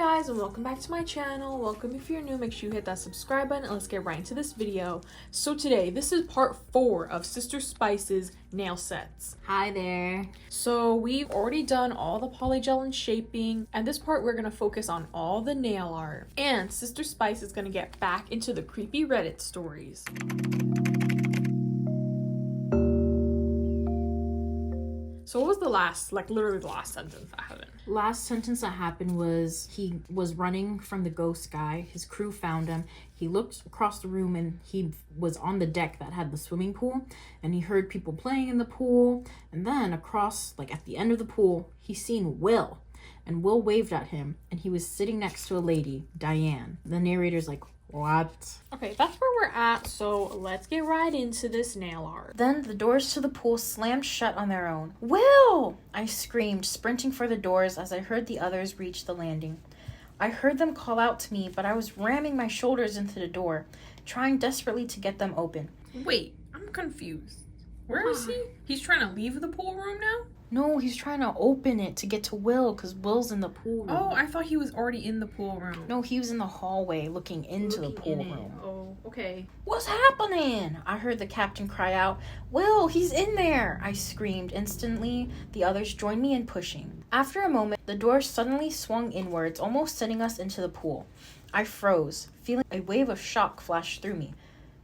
guys, and welcome back to my channel. Welcome if you're new. Make sure you hit that subscribe button and let's get right into this video. So today, this is part 4 of Sister Spice's nail sets. Hi there. So we've already done all the polygel and shaping, and this part we're going to focus on all the nail art. And Sister Spice is going to get back into the creepy Reddit stories. So what was the last, literally the last sentence that happened? Last sentence that happened was he was running from the ghost guy. His crew found him. He looked across the room and he was on the deck that had the swimming pool, and he heard people playing in the pool. And then across, at the end of the pool, he seen Will, and Will waved at him, and he was sitting next to a lady, Diane. The narrator's like, what? Okay, that's where we're at, so let's get right into this nail art. Then the doors to the pool slammed shut on their own. Will! I screamed, sprinting for the doors as I heard the others reach the landing. I heard them call out to me, but I was ramming my shoulders into the door, trying desperately to get them open. Wait, I'm confused. Where is he? He's trying to leave the pool room now? No, he's trying to open it to get to Will, because Will's in the pool room. Oh, I thought he was already in the pool room. No, he was in the hallway looking into the pool room. Oh, okay. What's happening? I heard the captain cry out. Will, he's in there! I screamed. Instantly, the others joined me in pushing. After a moment, the door suddenly swung inwards, almost sending us into the pool. I froze, feeling a wave of shock flash through me.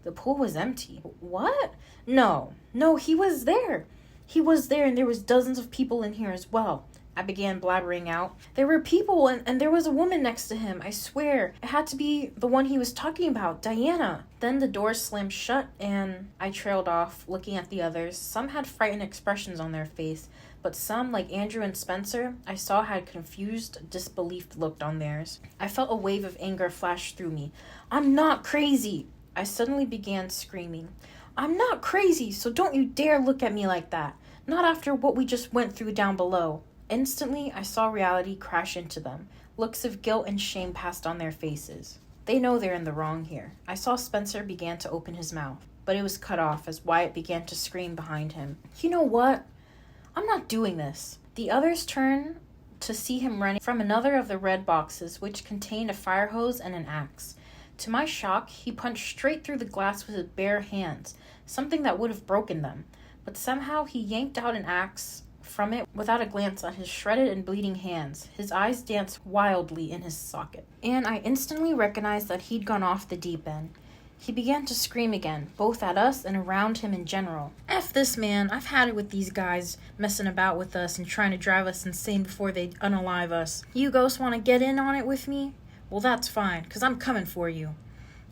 The pool was empty. What? No, he was there. He was there, and there was dozens of people in here as well. I began blabbering out. There were people, and there was a woman next to him. I swear, it had to be the one he was talking about, Diana. Then the door slammed shut, and I trailed off, looking at the others. Some had frightened expressions on their face, but some, like Andrew and Spencer, I saw had confused disbelief looked on theirs. I felt a wave of anger flash through me. I'm not crazy! I suddenly began screaming. I'm not crazy, so don't you dare look at me like that. Not after what we just went through down below. Instantly, I saw reality crash into them. Looks of guilt and shame passed on their faces. They know they're in the wrong here. I saw Spencer began to open his mouth, but it was cut off as Wyatt began to scream behind him. You know what? I'm not doing this. The others turned to see him running from another of the red boxes, which contained a fire hose and an axe. To my shock, he punched straight through the glass with his bare hands, something that would have broken them. But somehow he yanked out an axe from it without a glance at his shredded and bleeding hands. His eyes danced wildly in his socket. And I instantly recognized that he'd gone off the deep end. He began to scream again, both at us and around him in general. F this man, I've had it with these guys messing about with us and trying to drive us insane before they unalive us. You ghosts want to get in on it with me? Well, that's fine, because I'm coming for you.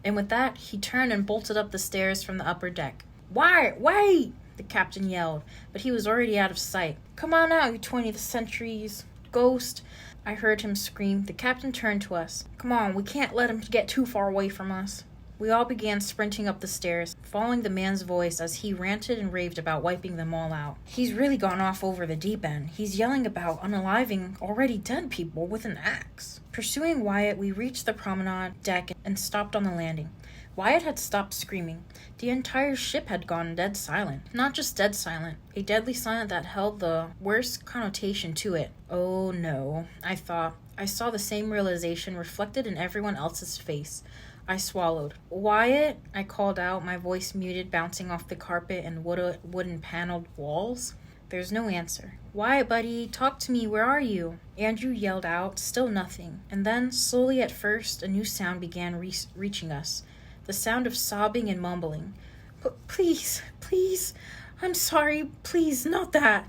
And with that, he turned and bolted up the stairs from the upper deck. Wait! The captain yelled, but he was already out of sight. Come on out, you 20th century's ghost. I heard him scream. The captain turned to us. Come on, we can't let him get too far away from us. We all began sprinting up the stairs, following the man's voice as he ranted and raved about wiping them all out. He's really gone off over the deep end. He's yelling about unaliving already dead people with an axe. Pursuing Wyatt, we reached the promenade deck and stopped on the landing. Wyatt had stopped screaming. The entire ship had gone dead silent. Not just dead silent, a deadly silent that held the worst connotation to it. Oh no, I thought. I saw the same realization reflected in everyone else's face. I swallowed. Wyatt, I called out, my voice muted, bouncing off the carpet and wooden paneled walls. There's no answer. Wyatt, buddy, talk to me, where are you? Andrew yelled out, still nothing. And then, slowly at first, a new sound began reaching us. The sound of sobbing and mumbling. Please, I'm sorry, please, not that.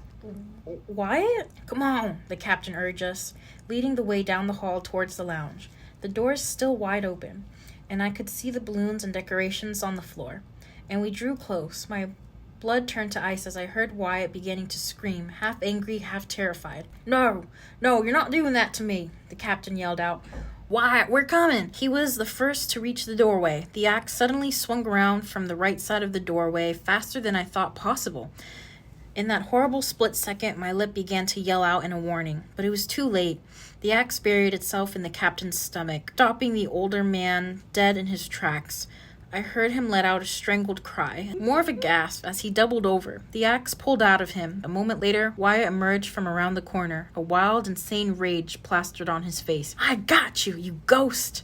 Wyatt? Come on, the captain urged us, leading the way down the hall towards the lounge. The doors still wide open, and I could see the balloons and decorations on the floor. And we drew close. My blood turned to ice as I heard Wyatt beginning to scream, half angry, half terrified. No, you're not doing that to me, the captain yelled out. Wyatt, we're coming! He was the first to reach the doorway. The axe suddenly swung around from the right side of the doorway, faster than I thought possible. In that horrible split second, my lip began to yell out in a warning, but it was too late. The axe buried itself in the captain's stomach, stopping the older man dead in his tracks. I heard him let out a strangled cry, more of a gasp as he doubled over. The axe pulled out of him. A moment later, Wyatt emerged from around the corner, a wild, insane rage plastered on his face. "I got you, you ghost!"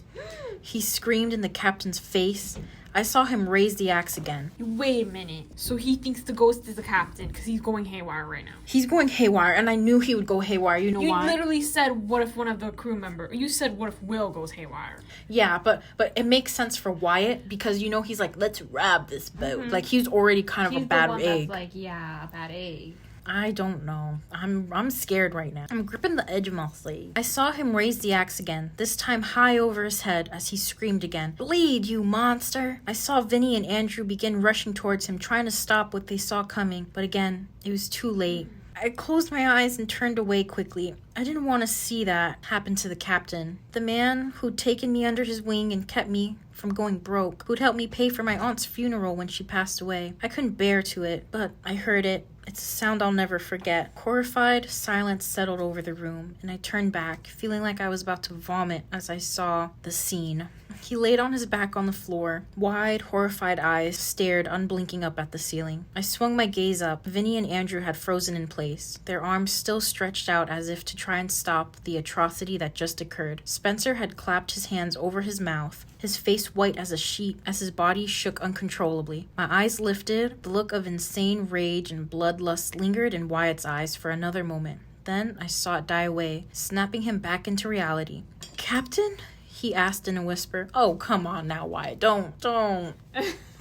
He screamed in the captain's face. I saw him raise the axe again. Wait a minute. So he thinks the ghost is the captain because he's going haywire right now. He's going haywire, and I knew he would go haywire. You know why? You literally said, what if one of the crew members... You said, what if Will goes haywire? Yeah, but it makes sense for Wyatt because, you know, he's like, let's rob this boat. Like, he's already kind of a bad egg. He's the one that's like, yeah, a bad egg. I don't know. I'm scared right now. I'm gripping the edge of my sleeve. I saw him raise the axe again, this time high over his head as he screamed again. "Bleed, you monster!" I saw Vinny and Andrew begin rushing towards him, trying to stop what they saw coming, but again, it was too late. I closed my eyes and turned away quickly. I didn't want to see that happen to the captain. The man who'd taken me under his wing and kept me from going broke, who'd helped me pay for my aunt's funeral when she passed away. I couldn't bear to it, but I heard it. It's a sound I'll never forget. Horrified silence settled over the room, and I turned back, feeling like I was about to vomit as I saw the scene. He laid on his back on the floor. Wide, horrified eyes stared unblinking up at the ceiling. I swung my gaze up. Vinny and Andrew had frozen in place, their arms still stretched out as if to try and stop the atrocity that just occurred. Spencer had clapped his hands over his mouth, his face white as a sheet as his body shook uncontrollably. My eyes lifted. The look of insane rage and bloodlust lingered in Wyatt's eyes for another moment. Then I saw it die away, snapping him back into reality. "Captain?" he asked in a whisper. "Oh, come on now, Wyatt. Don't.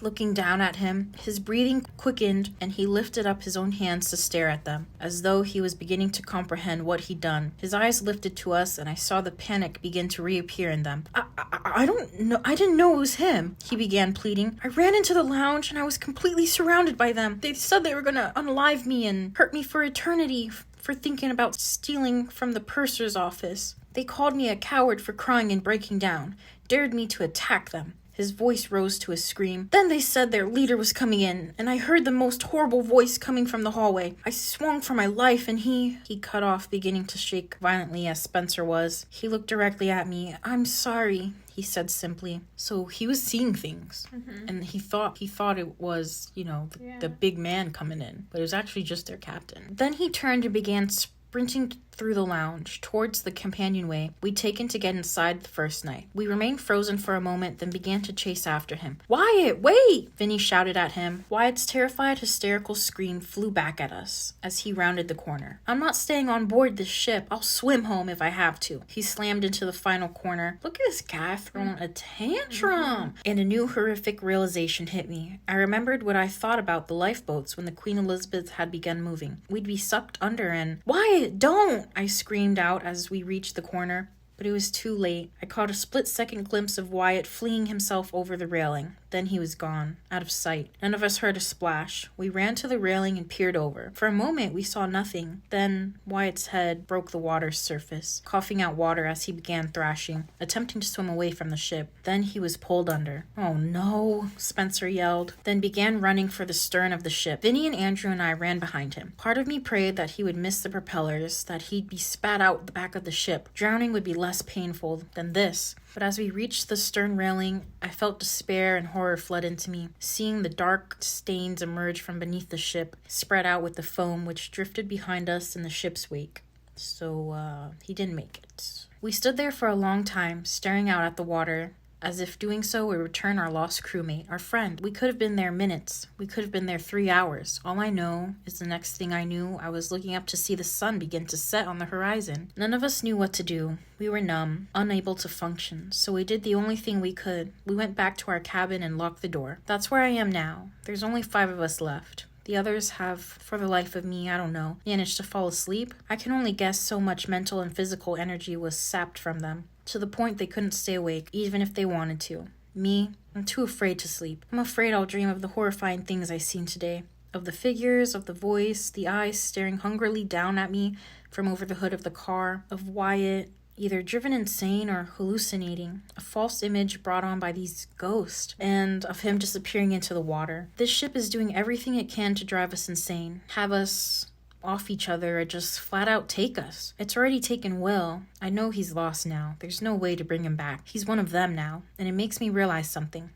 Looking down at him, his breathing quickened and he lifted up his own hands to stare at them, as though he was beginning to comprehend what he'd done. His eyes lifted to us and I saw the panic begin to reappear in them. I don't know. I didn't know it was him," he began pleading. "I ran into the lounge and I was completely surrounded by them. They said they were gonna unalive me and hurt me for eternity for thinking about stealing from the purser's office. They called me a coward for crying and breaking down, dared me to attack them." His voice rose to a scream. "Then they said their leader was coming in, and I heard the most horrible voice coming from the hallway. I swung for my life, and he cut off, beginning to shake violently as Spencer was. He looked directly at me. "I'm sorry," he said simply. So he was seeing things, and he thought it was, the big man coming in, but it was actually just their captain. Then he turned and began sprinting through the lounge towards the companionway we'd taken to get inside the first night. We remained frozen for a moment, then began to chase after him. "Wyatt, wait!" Vinny shouted at him. Wyatt's terrified, hysterical scream flew back at us as he rounded the corner. "I'm not staying on board this ship. I'll swim home if I have to." He slammed into the final corner. Look at this guy throwing a tantrum! And a new horrific realization hit me. I remembered what I thought about the lifeboats when the Queen Elizabeth had begun moving. We'd be sucked under and... "Wyatt, don't!" I screamed out as we reached the corner, but it was too late. I caught a split-second glimpse of Wyatt flinging himself over the railing. Then he was gone, out of sight. None of us heard a splash. We ran to the railing and peered over. For a moment, we saw nothing. Then Wyatt's head broke the water's surface, coughing out water as he began thrashing, attempting to swim away from the ship. Then he was pulled under. "Oh no," Spencer yelled, then began running for the stern of the ship. Vinny and Andrew and I ran behind him. Part of me prayed that he would miss the propellers, that he'd be spat out the back of the ship. Drowning would be less painful than this. But as we reached the stern railing, I felt despair and horror flood into me, seeing the dark stains emerge from beneath the ship, spread out with the foam which drifted behind us in the ship's wake. So, he didn't make it. We stood there for a long time, staring out at the water, as if doing so would return our lost crewmate, our friend. We could have been there minutes. We could have been there 3 hours. All I know is the next thing I knew, I was looking up to see the sun begin to set on the horizon. None of us knew what to do. We were numb, unable to function, so we did the only thing we could. We went back to our cabin and locked the door. That's where I am now. There's only 5 of us left. The others have, for the life of me, I don't know, managed to fall asleep. I can only guess so much mental and physical energy was sapped from them, to the point they couldn't stay awake, even if they wanted to. Me, I'm too afraid to sleep. I'm afraid I'll dream of the horrifying things I've seen today. Of the figures, of the voice, the eyes staring hungrily down at me from over the hood of the car, of Wyatt, either driven insane or hallucinating, a false image brought on by these ghosts, and of him disappearing into the water. This ship is doing everything it can to drive us insane, have us off each other, or just flat out take us. It's already taken Will. I know he's lost now. There's no way to bring him back. He's one of them now, and it makes me realize something.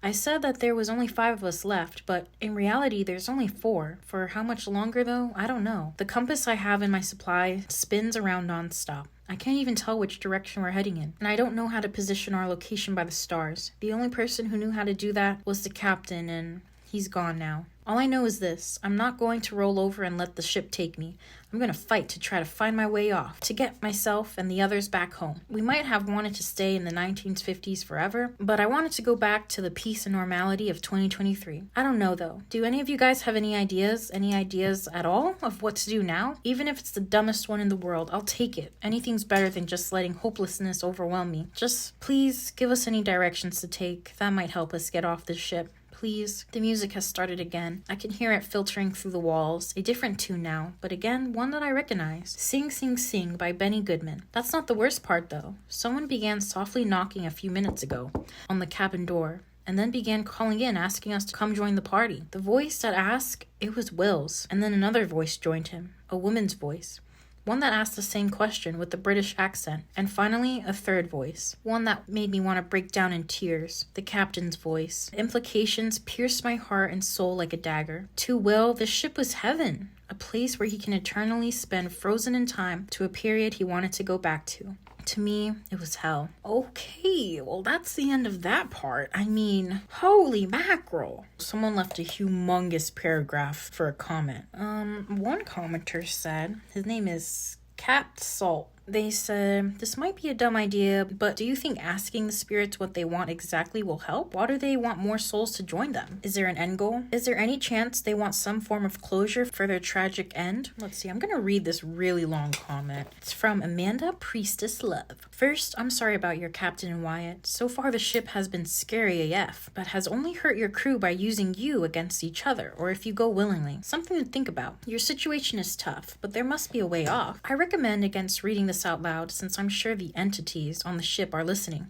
I said that there was only 5 of us left, but in reality there's only 4. For how much longer though? I don't know. The compass I have in my supply spins around nonstop. I can't even tell which direction we're heading in, and I don't know how to position our location by the stars. The only person who knew how to do that was the captain, and he's gone now. All I know is this: I'm not going to roll over and let the ship take me. I'm going to fight to try to find my way off, to get myself and the others back home. We might have wanted to stay in the 1950s forever, but I wanted to go back to the peace and normality of 2023. I don't know though. Do any of you guys have any ideas? Any ideas at all of what to do now? Even if it's the dumbest one in the world, I'll take it. Anything's better than just letting hopelessness overwhelm me. Just please give us any directions to take. That might help us get off this ship. Please. The music has started again. I can hear it filtering through the walls. A different tune now, but again, one that I recognize. Sing, Sing, Sing by Benny Goodman. That's not the worst part though. Someone began softly knocking a few minutes ago on the cabin door, and then began calling in, asking us to come join the party. The voice that asked, it was Will's, and then another voice joined him, a woman's voice. One that asked the same question with the British accent, and finally a third voice, one that made me want to break down in tears, the captain's voice. The implications pierced my heart and soul like a dagger. To Will, the ship was heaven, a place where he can eternally spend frozen in time to a period he wanted to go back to. To me, it was hell. Okay, well that's the end of that part. I mean, holy mackerel. Someone left a humongous paragraph for a comment. One commenter said, his name is Cat Salt. They said, this might be a dumb idea, but do you think asking the spirits what they want exactly will help? Why do they want more souls to join them? Is there an end goal? Is there any chance they want some form of closure for their tragic end? Let's see, I'm gonna read this really long comment. It's from Amanda Priestess Love. First, I'm sorry about your captain and Wyatt. So far the ship has been scary AF, but has only hurt your crew by using you against each other, or if you go willingly. Something to think about. Your situation is tough, but there must be a way off. I recommend against reading this out loud, since I'm sure the entities on the ship are listening.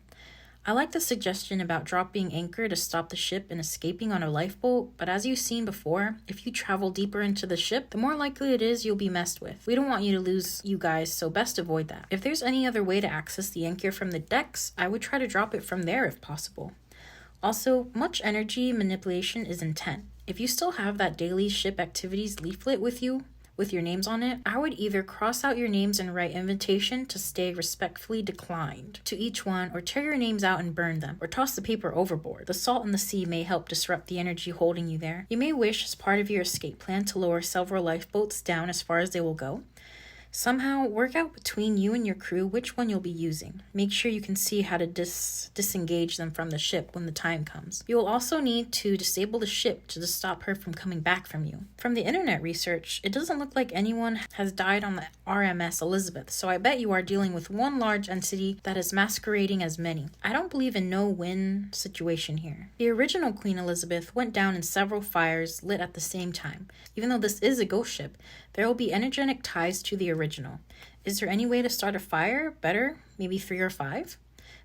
I like the suggestion about dropping anchor to stop the ship and escaping on a lifeboat, but as you've seen before, if you travel deeper into the ship, the more likely it is you'll be messed with. We don't want you to lose you guys, so best avoid that. If there's any other way to access the anchor from the decks, I would try to drop it from there if possible. Also, much energy manipulation is intent. If you still have that daily ship activities leaflet with you, with your names on it, I would either cross out your names and write invitation to stay respectfully declined to each one, or tear your names out and burn them, or toss the paper overboard. The salt in the sea may help disrupt the energy holding you there. You may wish, as part of your escape plan, to lower several lifeboats down as far as they will go. Somehow, work out between you and your crew which one you'll be using. Make sure you can see how to disengage them from the ship when the time comes. You will also need to disable the ship to stop her from coming back from you. From the internet research, it doesn't look like anyone has died on the RMS Elizabeth, so I bet you are dealing with one large entity that is masquerading as many. I don't believe in no-win situation here. The original Queen Elizabeth went down in several fires lit at the same time. Even though this is a ghost ship, there will be energetic ties to the original. Is there any way to start a fire? Better? Maybe 3 or 5?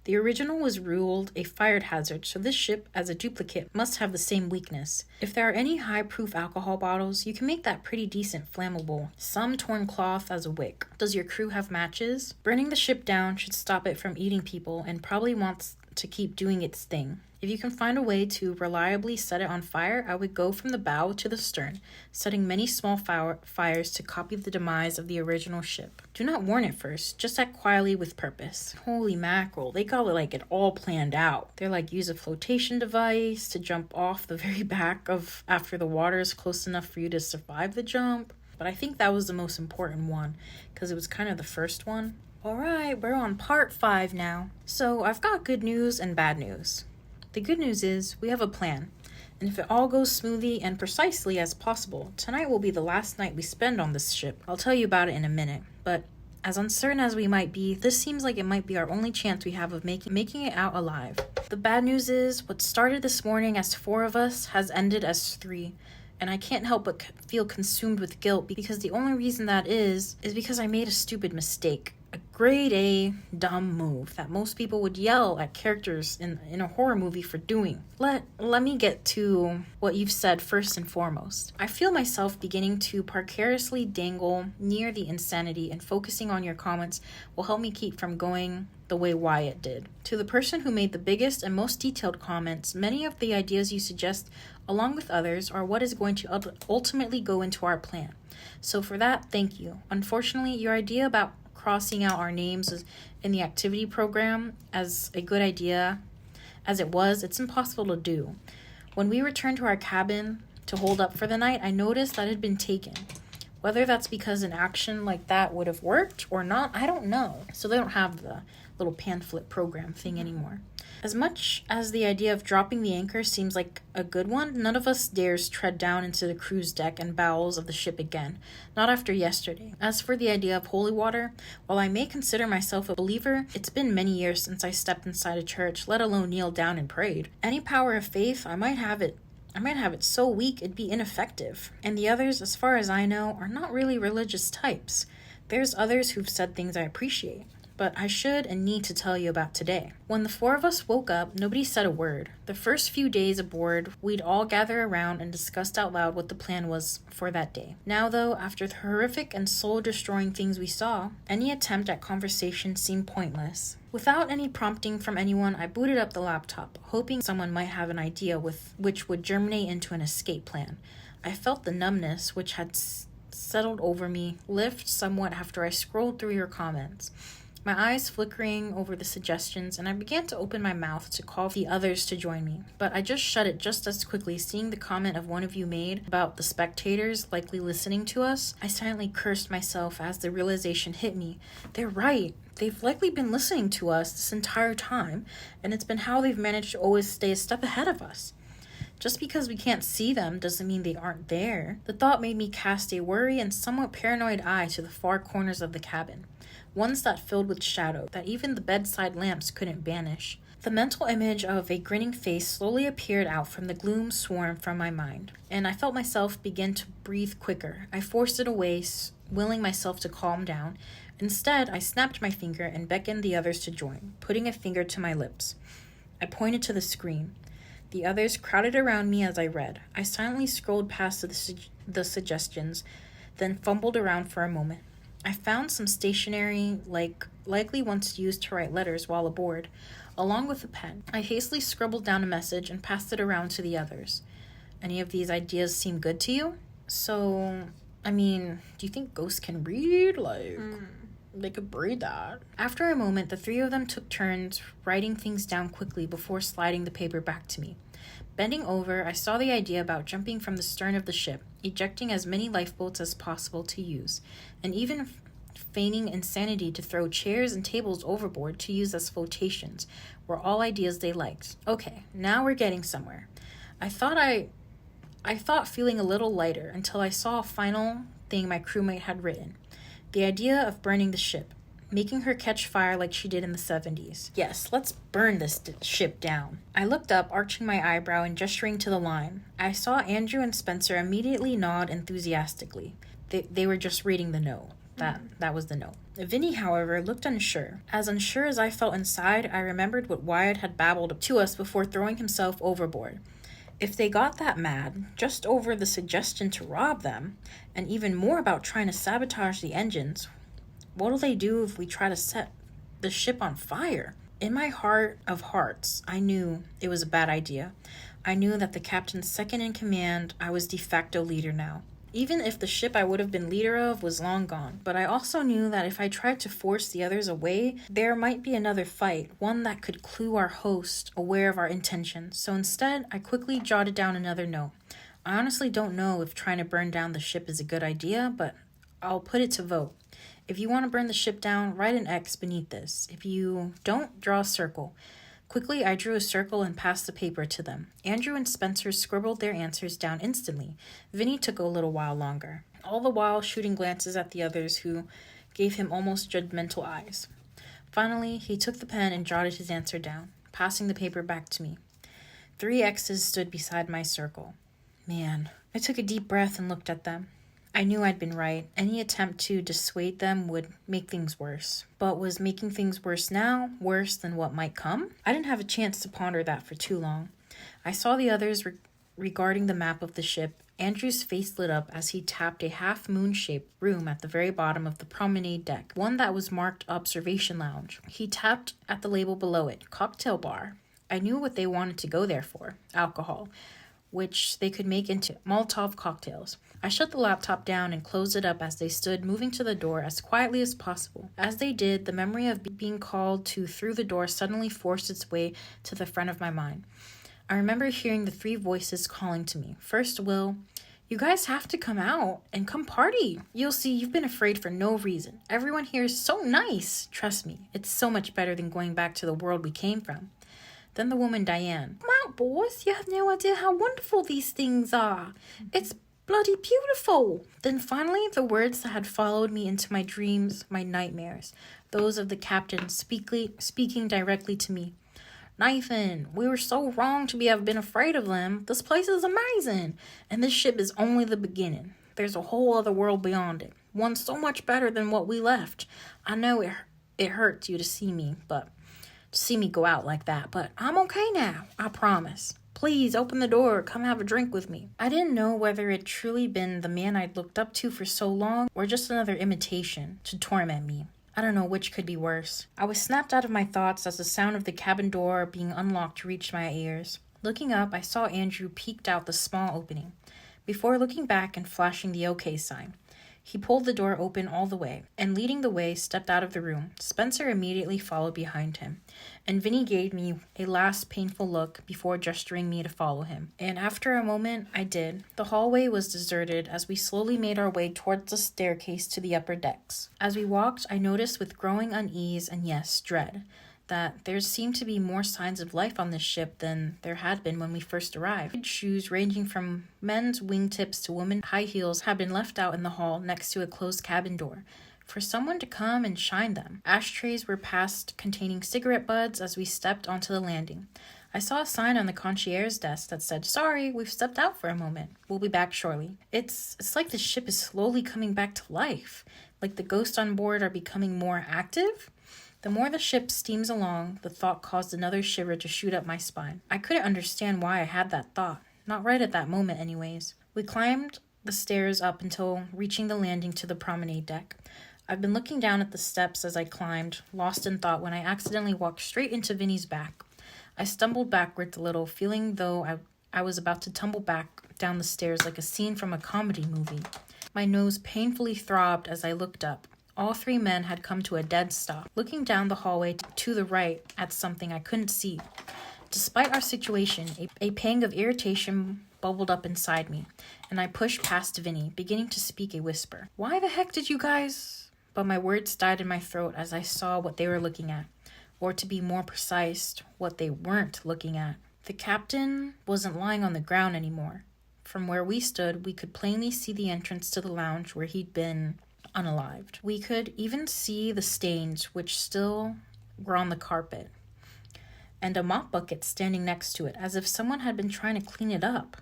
The original was ruled a fire hazard, so this ship, as a duplicate, must have the same weakness. If there are any high-proof alcohol bottles, you can make that pretty decent flammable. Some torn cloth as a wick. Does your crew have matches? Burning the ship down should stop it from eating people and probably wants to keep doing its thing. If you can find a way to reliably set it on fire, I would go from the bow to the stern, setting many small fires to copy the demise of the original ship. Do not warn it first, just act quietly with purpose. Holy mackerel, they got it all planned out. They're use a flotation device to jump off the very back of after the water is close enough for you to survive the jump. But I think that was the most important one, because it was kind of the first one. Alright, we're on part 5 now. So I've got good news and bad news. The good news is we have a plan, and if it all goes smoothly and precisely as possible, tonight will be the last night we spend on this ship. I'll tell you about it in a minute, but as uncertain as we might be, this seems like it might be our only chance we have of making it out alive. The bad news is, what started this morning as 4 of us has ended as 3, and I can't help but feel consumed with guilt, because the only reason that is because I made a stupid mistake. A Grade A dumb move that most people would yell at characters in a horror movie for doing. Let me get to what you've said first and foremost. I feel myself beginning to precariously dangle near the insanity, and focusing on your comments will help me keep from going the way Wyatt did. To the person who made the biggest and most detailed comments, many of the ideas you suggest, along with others, are what is going to ultimately go into our plan. So for that, thank you. Unfortunately, your idea about crossing out our names in the activity program as a good idea as it's impossible to do. When we returned to our cabin to hold up for the night, I noticed that it had been taken. Whether that's because an action like that would have worked or not, I don't know. So they don't have the little pamphlet program thing anymore. As much as the idea of dropping the anchor seems like a good one, none of us dares tread down into the crew's deck and bowels of the ship again, not after yesterday. As for the idea of holy water, while I may consider myself a believer, it's been many years since I stepped inside a church, let alone kneeled down and prayed. Any power of faith, I might have it so weak it'd be ineffective. And the others, as far as I know, are not really religious types. There's others who've said things I appreciate, but I should and need to tell you about today. When the four of us woke up, nobody said a word. The first few days aboard, we'd all gather around and discussed out loud what the plan was for that day. Now though, after the horrific and soul-destroying things we saw, any attempt at conversation seemed pointless. Without any prompting from anyone, I booted up the laptop, hoping someone might have an idea which would germinate into an escape plan. I felt the numbness which had settled over me lift somewhat after I scrolled through your comments, my eyes flickering over the suggestions, and I began to open my mouth to call the others to join me. But I just shut it just as quickly, seeing the comment of one of you made about the spectators likely listening to us. I silently cursed myself as the realization hit me. They're right. They've likely been listening to us this entire time, and it's been how they've managed to always stay a step ahead of us. Just because we can't see them doesn't mean they aren't there. The thought made me cast a worried and somewhat paranoid eye to the far corners of the cabin, ones that filled with shadow that even the bedside lamps couldn't banish. The mental image of a grinning face slowly appeared out from the gloom swarm from my mind, and I felt myself begin to breathe quicker. I forced it away, willing myself to calm down. Instead, I snapped my finger and beckoned the others to join, putting a finger to my lips. I pointed to the screen. The others crowded around me as I read. I silently scrolled past the suggestions, then fumbled around for a moment. I found some stationery, likely once used to write letters while aboard, along with a pen. I hastily scribbled down a message and passed it around to the others. Any of these ideas seem good to you? So, do you think ghosts can read? They could read that. After a moment, the three of them took turns writing things down quickly before sliding the paper back to me. Bending over, I saw the idea about jumping from the stern of the ship, ejecting as many lifeboats as possible to use, and even feigning insanity to throw chairs and tables overboard to use as flotations, were all ideas they liked. Okay, now we're getting somewhere. I thought feeling a little lighter until I saw a final thing my crewmate had written. The idea of burning the ship, making her catch fire like she did in the 70s. Yes, let's burn this ship down. I looked up, arching my eyebrow and gesturing to the line. I saw Andrew and Spencer immediately nod enthusiastically. They were just reading the note. That was the note. Vinny, however, looked unsure. As unsure as I felt inside, I remembered what Wyatt had babbled to us before throwing himself overboard. If they got that mad, just over the suggestion to rob them, and even more about trying to sabotage the engines, what'll they do if we try to set the ship on fire? In my heart of hearts, I knew it was a bad idea. I knew that the captain's second in command, I was de facto leader now. Even if the ship I would have been leader of was long gone. But I also knew that if I tried to force the others away, there might be another fight, one that could clue our host aware of our intentions. So instead, I quickly jotted down another note. I honestly don't know if trying to burn down the ship is a good idea, but I'll put it to vote. If you want to burn the ship down, write an X beneath this. If you don't, draw a circle. Quickly, I drew a circle and passed the paper to them. Andrew and Spencer scribbled their answers down instantly. Vinny took a little while longer, all the while shooting glances at the others who gave him almost judgmental eyes. Finally, he took the pen and jotted his answer down, passing the paper back to me. 3 X's stood beside my circle. Man, I took a deep breath and looked at them. I knew I'd been right. Any attempt to dissuade them would make things worse. But was making things worse now worse than what might come? I didn't have a chance to ponder that for too long. I saw the others regarding the map of the ship. Andrew's face lit up as he tapped a half-moon-shaped room at the very bottom of the promenade deck, one that was marked Observation Lounge. He tapped at the label below it, Cocktail Bar. I knew what they wanted to go there for, alcohol, which they could make into Molotov cocktails. I shut the laptop down and closed it up as they stood, moving to the door as quietly as possible. As they did, the memory of being called to through the door suddenly forced its way to the front of my mind. I remember hearing the 3 voices calling to me. First, Will, you guys have to come out and come party. You'll see you've been afraid for no reason. Everyone here is so nice. Trust me, it's so much better than going back to the world we came from. Then the woman Diane. Come out, boys. You have no idea how wonderful these things are. It's bloody beautiful. Then finally the words that had followed me into my dreams, my nightmares. Those of the captain speaking directly to me. Nathan, we were so wrong to have been afraid of them. This place is amazing. And this ship is only the beginning. There's a whole other world beyond it. One so much better than what we left. I know it hurts you to see me go out like that, but I'm okay now, I promise. Please open the door, come have a drink with me. I didn't know whether it truly been the man I'd looked up to for so long or just another imitation to torment me. I don't know which could be worse. I was snapped out of my thoughts as the sound of the cabin door being unlocked reached my ears. Looking up, I saw Andrew peeked out the small opening, before looking back and flashing the OK sign. He pulled the door open all the way, and leading the way, stepped out of the room. Spencer immediately followed behind him, and Vinny gave me a last painful look before gesturing me to follow him. And after a moment, I did. The hallway was deserted as we slowly made our way towards the staircase to the upper decks. As we walked, I noticed with growing unease and yes, dread, that there seemed to be more signs of life on this ship than there had been when we first arrived. Shoes ranging from men's wingtips to women's high heels had been left out in the hall next to a closed cabin door for someone to come and shine them. Ashtrays were passed containing cigarette butts as we stepped onto the landing. I saw a sign on the concierge's desk that said, "Sorry, we've stepped out for a moment. We'll be back shortly." It's like the ship is slowly coming back to life, like the ghosts on board are becoming more active. The more the ship steams along, the thought caused another shiver to shoot up my spine. I couldn't understand why I had that thought. Not right at that moment, anyways. We climbed the stairs up until reaching the landing to the promenade deck. I've been looking down at the steps as I climbed, lost in thought when I accidentally walked straight into Vinny's back. I stumbled backwards a little, feeling though I was about to tumble back down the stairs like a scene from a comedy movie. My nose painfully throbbed as I looked up. All 3 men had come to a dead stop, looking down the hallway to the right at something I couldn't see. Despite our situation, a pang of irritation bubbled up inside me, and I pushed past Vinny, beginning to speak a whisper. "Why the heck did you guys..." But my words died in my throat as I saw what they were looking at, or to be more precise, what they weren't looking at. The captain wasn't lying on the ground anymore. From where we stood, we could plainly see the entrance to the lounge where he'd been unalived. We could even see the stains which still were on the carpet, and a mop bucket standing next to it, as if someone had been trying to clean it up.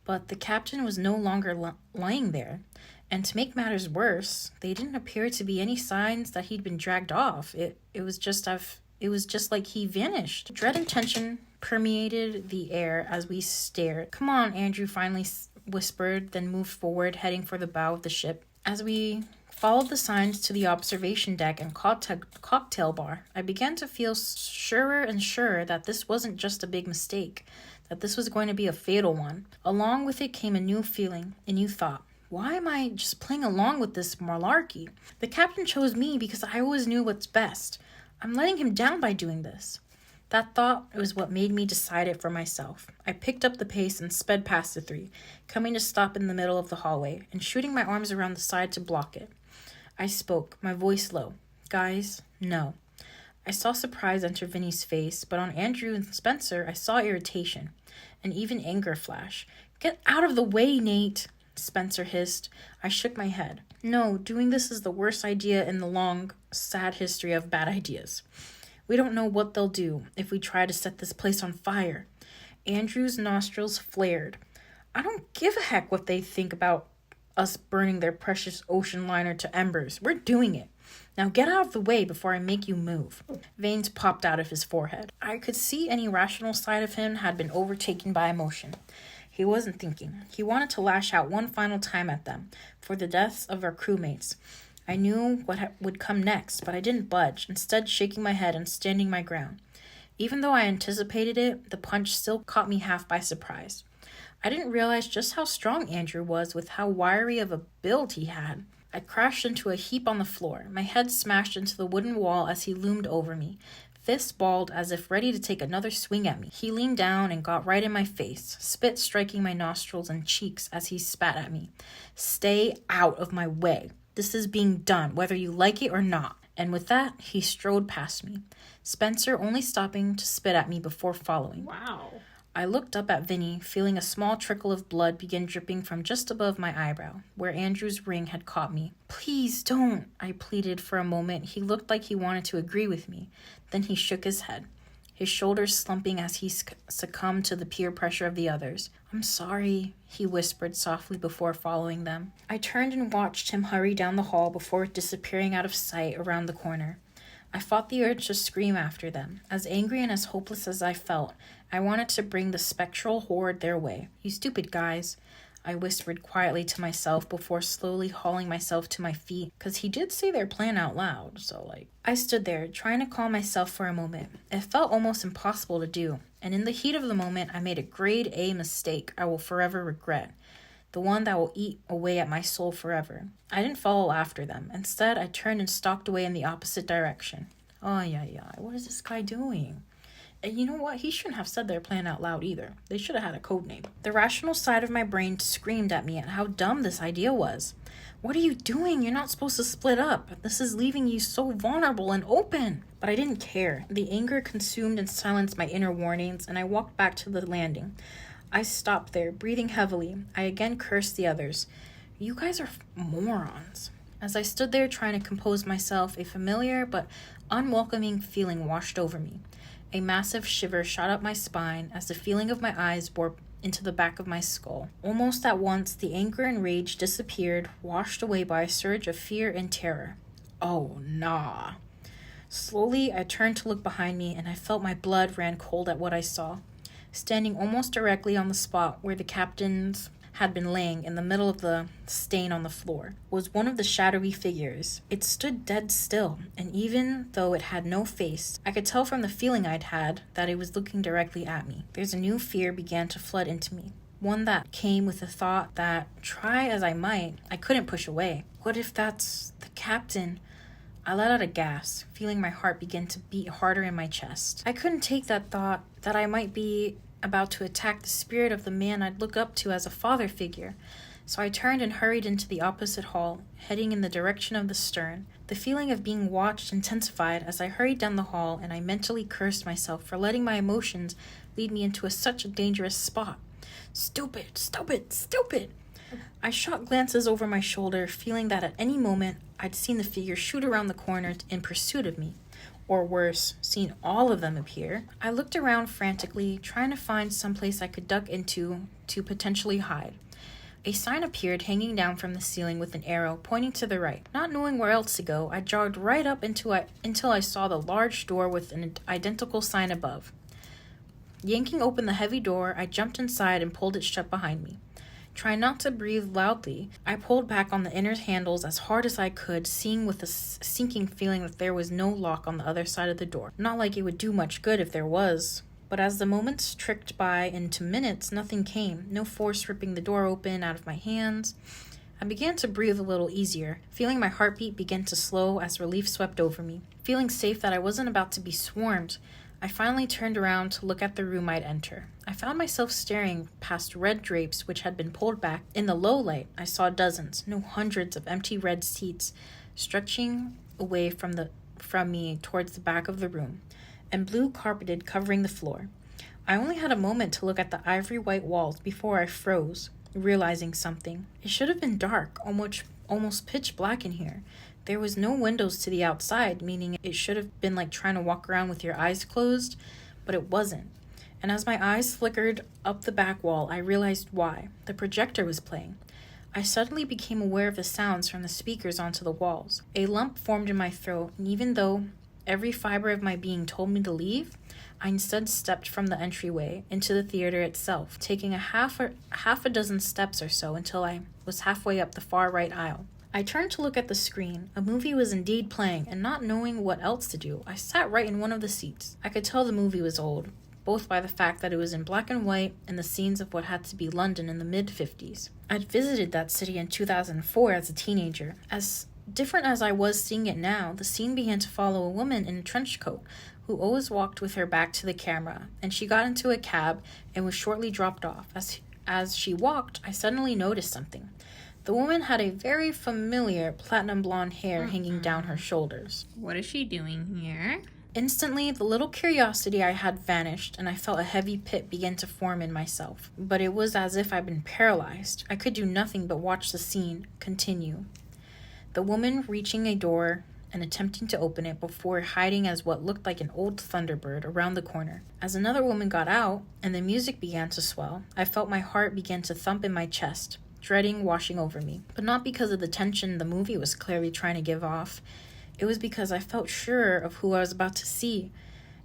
But the captain was no longer lying there, and to make matters worse, they didn't appear to be any signs that he'd been dragged off. It was just like he vanished. Dread and tension permeated the air as we stared. "Come on," Andrew finally whispered, then moved forward, heading for the bow of the ship. As we followed the signs to the observation deck and cocktail bar, I began to feel surer and surer that this wasn't just a big mistake, that this was going to be a fatal one. Along with it came a new feeling, a new thought. Why am I just playing along with this malarkey? The captain chose me because I always knew what's best. I'm letting him down by doing this. That thought was what made me decide it for myself. I picked up the pace and sped past the 3, coming to stop in the middle of the hallway and shooting my arms around the side to block it. I spoke, my voice low. "Guys, no." I saw surprise enter Vinny's face, but on Andrew and Spencer, I saw irritation and even anger flash. "Get out of the way, Nate," Spencer hissed. I shook my head. "No, doing this is the worst idea in the long, sad history of bad ideas. We don't know what they'll do if we try to set this place on fire." Andrew's nostrils flared. "I don't give a heck what they think about us burning their precious ocean liner to embers. We're doing it. Now get out of the way before I make you move. Veins popped out of his forehead. I could see any rational side of him had been overtaken by emotion. He wasn't thinking. He wanted to lash out one final time at them for the deaths of our crewmates. I knew what would come next, but I didn't budge, instead shaking my head and standing my ground. Even though I anticipated it, the punch still caught me half by surprise. I didn't realize just how strong Andrew was with how wiry of a build he had. I crashed into a heap on the floor, my head smashed into the wooden wall as he loomed over me, fists balled as if ready to take another swing at me. He leaned down and got right in my face, spit striking my nostrils and cheeks as he spat at me. Stay out of my way. This is being done, whether you like it or not. And with that, he strode past me, Spencer only stopping to spit at me before following. Wow. I looked up at Vinny, feeling a small trickle of blood begin dripping from just above my eyebrow, where Andrew's ring had caught me. Please don't, I pleaded for a moment. He looked like he wanted to agree with me. Then he shook his head, his shoulders slumping as he succumbed to the peer pressure of the others. I'm sorry, he whispered softly before following them. I turned and watched him hurry down the hall before disappearing out of sight around the corner. I fought the urge to scream after them. As angry and as hopeless as I felt, I wanted to bring the spectral horde their way. You stupid guys, I whispered quietly to myself before slowly hauling myself to my feet, because he did say their plan out loud, I stood there, trying to calm myself for a moment. It felt almost impossible to do, and in the heat of the moment, I made a grade A mistake I will forever regret. The one that will eat away at my soul forever. I didn't follow after them. Instead, I turned and stalked away in the opposite direction. Oh, yeah. What is this guy doing? And you know what? He shouldn't have said their plan out loud either. They should have had a code name. The rational side of my brain screamed at me at how dumb this idea was. What are you doing? You're not supposed to split up. This is leaving you so vulnerable and open. But I didn't care. The anger consumed and silenced my inner warnings, and I walked back to the landing. I stopped there, breathing heavily. I again cursed the others. You guys are morons. As I stood there trying to compose myself, a familiar but unwelcoming feeling washed over me. A massive shiver shot up my spine as the feeling of my eyes bore into the back of my skull. Almost at once, the anger and rage disappeared, washed away by a surge of fear and terror. Oh, nah. Slowly, I turned to look behind me, and I felt my blood ran cold at what I saw. Standing almost directly on the spot where the captains had been laying in the middle of the stain on the floor was one of the shadowy figures. It stood dead still, and even though it had no face, I could tell from the feeling I'd had that it was looking directly at me. There's a new fear began to flood into me, one that came with the thought that, try as I might, I couldn't push away. What if that's the captain? I let out a gasp, feeling my heart begin to beat harder in my chest. I couldn't take that thought that I might be about to attack the spirit of the man I'd look up to as a father figure. So I turned and hurried into the opposite hall, heading in the direction of the stern. The feeling of being watched intensified as I hurried down the hall, and I mentally cursed myself for letting my emotions lead me into such a dangerous spot. Stupid, stupid, stupid! I shot glances over my shoulder, feeling that at any moment I'd seen the figure shoot around the corner in pursuit of me. Or worse, seen all of them appear. I looked around frantically, trying to find someplace I could duck into to potentially hide. A sign appeared hanging down from the ceiling with an arrow pointing to the right. Not knowing where else to go, I jogged right up until I saw the large door with an identical sign above. Yanking open the heavy door, I jumped inside and pulled it shut behind me. Trying not to breathe loudly, I pulled back on the inner handles as hard as I could, seeing with a sinking feeling that there was no lock on the other side of the door. Not like it would do much good if there was. But as the moments tricked by into minutes, nothing came. No force ripping the door open out of my hands. I began to breathe a little easier, feeling my heartbeat begin to slow as relief swept over me. Feeling safe that I wasn't about to be swarmed, I finally turned around to look at the room I'd enter. I found myself staring past red drapes which had been pulled back. In the low light, I saw dozens, no hundreds of empty red seats stretching away from me towards the back of the room, and blue carpeted covering the floor. I only had a moment to look at the ivory white walls before I froze, realizing something. It should have been dark, almost pitch black in here. There was no windows to the outside, meaning it should have been like trying to walk around with your eyes closed, but it wasn't. And as my eyes flickered up the back wall, I realized why. The projector was playing. I suddenly became aware of the sounds from the speakers onto the walls. A lump formed in my throat, and even though every fiber of my being told me to leave, I instead stepped from the entryway into the theater itself, taking a half a dozen steps or so until I was halfway up the far right aisle. I turned to look at the screen. A movie was indeed playing, and not knowing what else to do, I sat right in one of the seats. I could tell the movie was old, both by the fact that it was in black and white and the scenes of what had to be London in the mid-50s. I'd visited that city in 2004 as a teenager. As different as I was seeing it now, the scene began to follow a woman in a trench coat who always walked with her back to the camera, and she got into a cab and was shortly dropped off. As she walked, I suddenly noticed something. The woman had a very familiar platinum blonde hair hanging down her shoulders. What is she doing here? Instantly, the little curiosity I had vanished, and I felt a heavy pit begin to form in myself. But it was as if I'd been paralyzed. I could do nothing but watch the scene continue. The woman reaching a door and attempting to open it before hiding as what looked like an old Thunderbird around the corner. As another woman got out, and the music began to swell, I felt my heart begin to thump in my chest, dreading washing over me. But not because of the tension the movie was clearly trying to give off. It was because I felt sure of who I was about to see.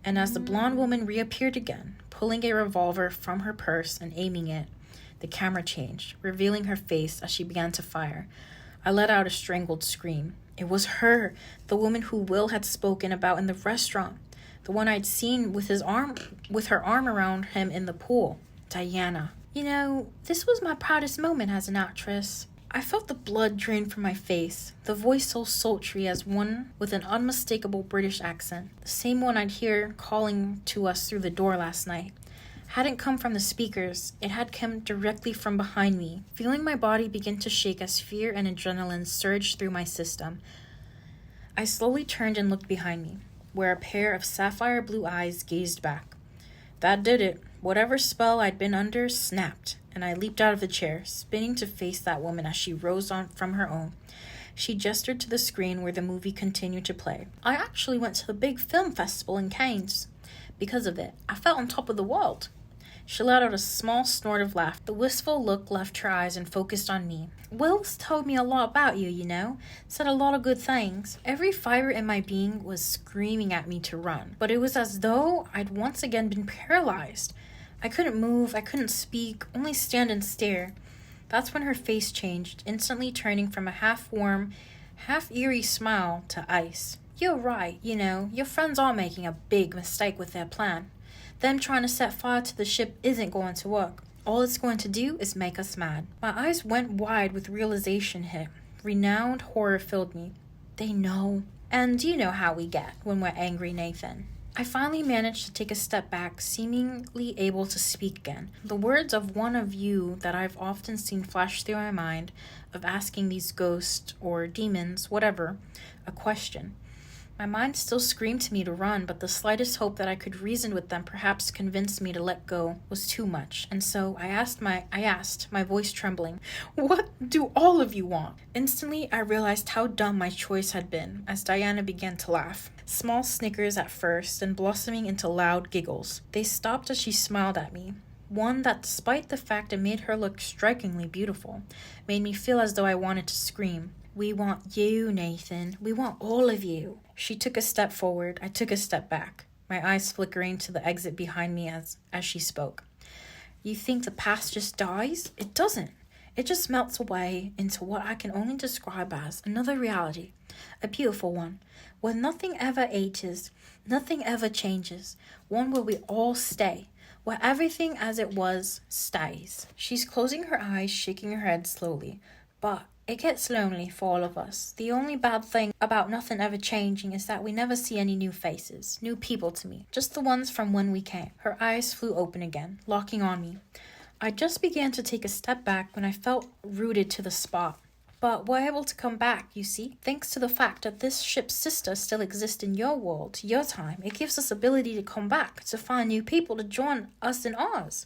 And as the blonde woman reappeared again, pulling a revolver from her purse and aiming it, the camera changed, revealing her face as she began to fire. I let out a strangled scream. It was her, the woman who Will had spoken about in the restaurant, the one I'd seen with her arm around him in the pool. Diana. You know, this was my proudest moment as an actress. I felt the blood drain from my face, the voice so sultry as one with an unmistakable British accent, the same one I'd hear calling to us through the door last night. Hadn't come from the speakers, it had come directly from behind me, feeling my body begin to shake as fear and adrenaline surged through my system. I slowly turned and looked behind me, where a pair of sapphire blue eyes gazed back. That did it. Whatever spell I'd been under snapped, and I leaped out of the chair, spinning to face that woman as she rose on from her own. She gestured to the screen where the movie continued to play. I actually went to the big film festival in Cannes. Because of it, I felt on top of the world. She let out a small snort of laughter. The wistful look left her eyes and focused on me. Will's told me a lot about you, you know. Said a lot of good things. Every fiber in my being was screaming at me to run. But it was as though I'd once again been paralyzed. I couldn't move, I couldn't speak, only stand and stare. That's when her face changed, instantly turning from a half-warm, half-eerie smile to ice. You're right, you know, your friends are making a big mistake with their plan. Them trying to set fire to the ship isn't going to work. All it's going to do is make us mad. My eyes went wide with realization hit. Renowned horror filled me. They know. And you know how we get when we're angry, Nathan. I finally managed to take a step back, seemingly able to speak again. The words of one of you that I've often seen flash through my mind, of asking these ghosts or demons, whatever, a question. My mind still screamed to me to run, but the slightest hope that I could reason with them, perhaps convince me to let go, was too much. And so I asked, my voice trembling, "What do all of you want?" Instantly, I realized how dumb my choice had been, as Diana began to laugh. Small snickers at first, then blossoming into loud giggles. They stopped as she smiled at me. One that, despite the fact it made her look strikingly beautiful, made me feel as though I wanted to scream. "We want you, Nathan. We want all of you." She took a step forward. I took a step back, my eyes flickering to the exit behind me as she spoke. "You think the past just dies? It doesn't. It just melts away into what I can only describe as another reality, a beautiful one, where nothing ever ages, nothing ever changes, one where we all stay, where everything as it was stays." She's closing her eyes, shaking her head slowly. "But it gets lonely for all of us. The only bad thing about nothing ever changing is that we never see any new faces, new people to me, just the ones from when we came." Her eyes flew open again, locking on me. I just began to take a step back when I felt rooted to the spot. "But we're able to come back, you see, thanks to the fact that this ship's sister still exists in your world, your time. It gives us ability to come back, to find new people to join us in ours."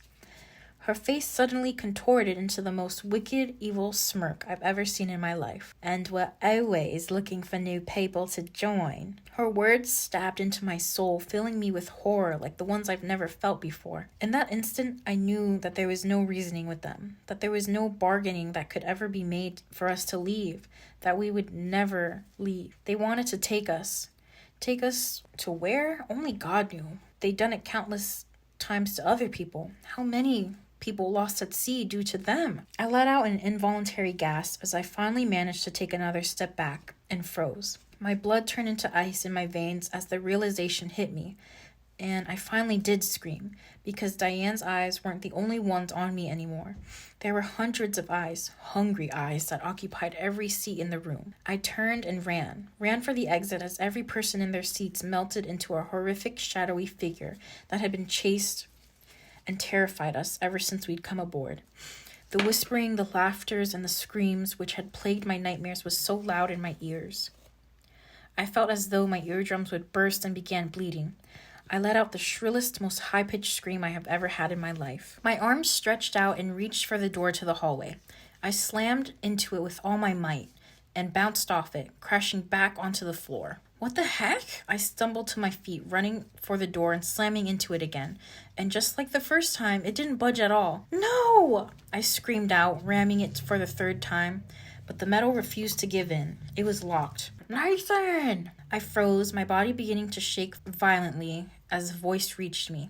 Her face suddenly contorted into the most wicked, evil smirk I've ever seen in my life. "And we're always looking for new people to join." Her words stabbed into my soul, filling me with horror like the ones I've never felt before. In that instant, I knew that there was no reasoning with them, that there was no bargaining that could ever be made for us to leave, that we would never leave. They wanted to take us. Take us to where? Only God knew. They'd done it countless times to other people. How many people lost at sea due to them? I let out an involuntary gasp as I finally managed to take another step back and froze. My blood turned into ice in my veins as the realization hit me, and I finally did scream, because Diane's eyes weren't the only ones on me anymore. There were hundreds of eyes, hungry eyes that occupied every seat in the room. I turned and ran for the exit as every person in their seats melted into a horrific shadowy figure that had been chased and terrified us ever since we'd come aboard. The whispering, the laughters, and the screams which had plagued my nightmares was so loud in my ears. I felt as though my eardrums would burst and began bleeding. I let out the shrillest, most high-pitched scream I have ever had in my life. My arms stretched out and reached for the door to the hallway. I slammed into it with all my might and bounced off it, crashing back onto the floor. What the heck? I stumbled to my feet, running for the door and slamming into it again. And just like the first time, it didn't budge at all. "No!" I screamed out, ramming it for the third time. But the metal refused to give in. It was locked. "Nathan!" I froze, my body beginning to shake violently as a voice reached me.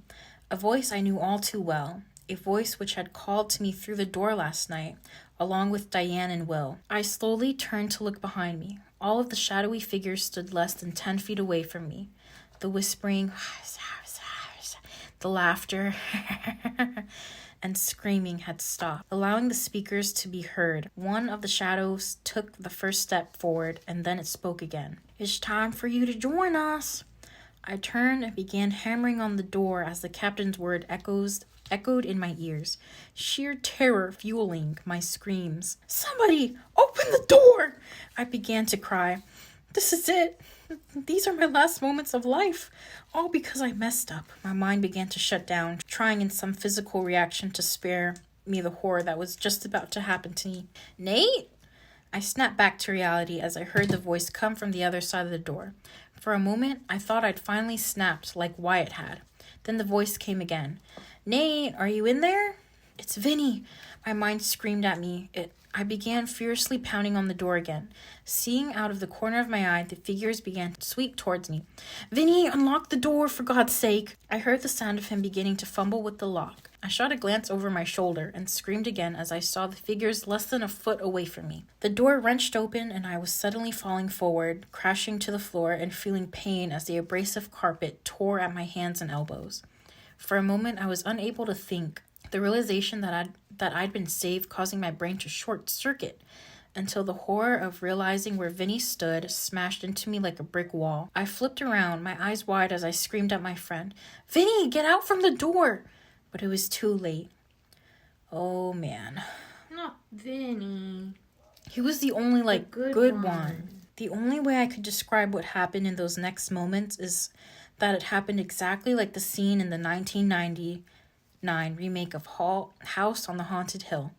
A voice I knew all too well. A voice which had called to me through the door last night, along with Diane and Will. I slowly turned to look behind me. All of the shadowy figures stood less than 10 feet away from me. The whispering, the laughter, and screaming had stopped, allowing the speakers to be heard. One of the shadows took the first step forward, and then it spoke again. "It's time for you to join us." I turned and began hammering on the door as the captain's word echoed in my ears, sheer terror fueling my screams. "Somebody, open the door!" I began to cry. "This is it. These are my last moments of life. All because I messed up." My mind began to shut down, trying in some physical reaction to spare me the horror that was just about to happen to me. "Nate?" I snapped back to reality as I heard the voice come from the other side of the door. For a moment, I thought I'd finally snapped like Wyatt had. Then the voice came again. "Nate, are you in there?" "It's Vinny." My mind screamed at me. I began furiously pounding on the door again. Seeing out of the corner of my eye, the figures began to sweep towards me. "Vinny, unlock the door, for God's sake!" I heard the sound of him beginning to fumble with the lock. I shot a glance over my shoulder and screamed again as I saw the figures less than a foot away from me. The door wrenched open and I was suddenly falling forward, crashing to the floor and feeling pain as the abrasive carpet tore at my hands and elbows. For a moment, I was unable to think, the realization that I'd been saved causing my brain to short circuit, until the horror of realizing where Vinny stood smashed into me like a brick wall. I flipped around, my eyes wide as I screamed at my friend, "Vinny, get out from the door!" But it was too late. Oh man. Not Vinny. He was the only, good one. one. The only way I could describe what happened in those next moments is that it happened exactly like the scene in the 1999 remake of House on the Haunted Hill.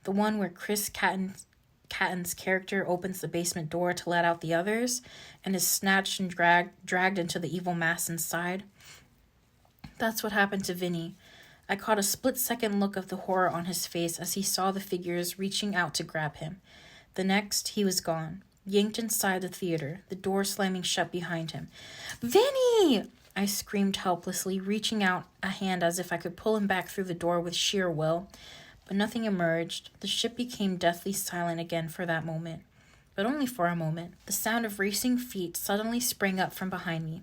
The one where Chris Catton's character opens the basement door to let out the others and is snatched and dragged into the evil mass inside. That's what happened to Vinny. I caught a split-second look of the horror on his face as he saw the figures reaching out to grab him. The next, he was gone, yanked inside the theater, the door slamming shut behind him. "Vinny!" I screamed helplessly, reaching out a hand as if I could pull him back through the door with sheer will. But nothing emerged. The ship became deathly silent again for that moment. But only for a moment. The sound of racing feet suddenly sprang up from behind me.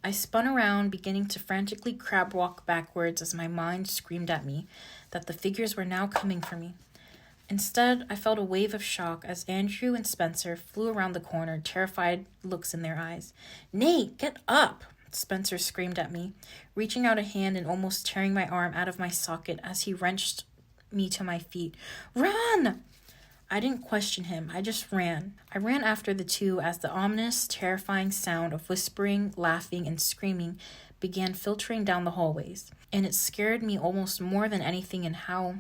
I spun around, beginning to frantically crab walk backwards as my mind screamed at me that the figures were now coming for me. Instead, I felt a wave of shock as Andrew and Spencer flew around the corner, terrified looks in their eyes. "Nate, get up!" Spencer screamed at me, reaching out a hand and almost tearing my arm out of my socket as he wrenched me to my feet. "Run!" I didn't question him. I just ran. I ran after the two as the ominous, terrifying sound of whispering, laughing, and screaming began filtering down the hallways, and it scared me almost more than anything in how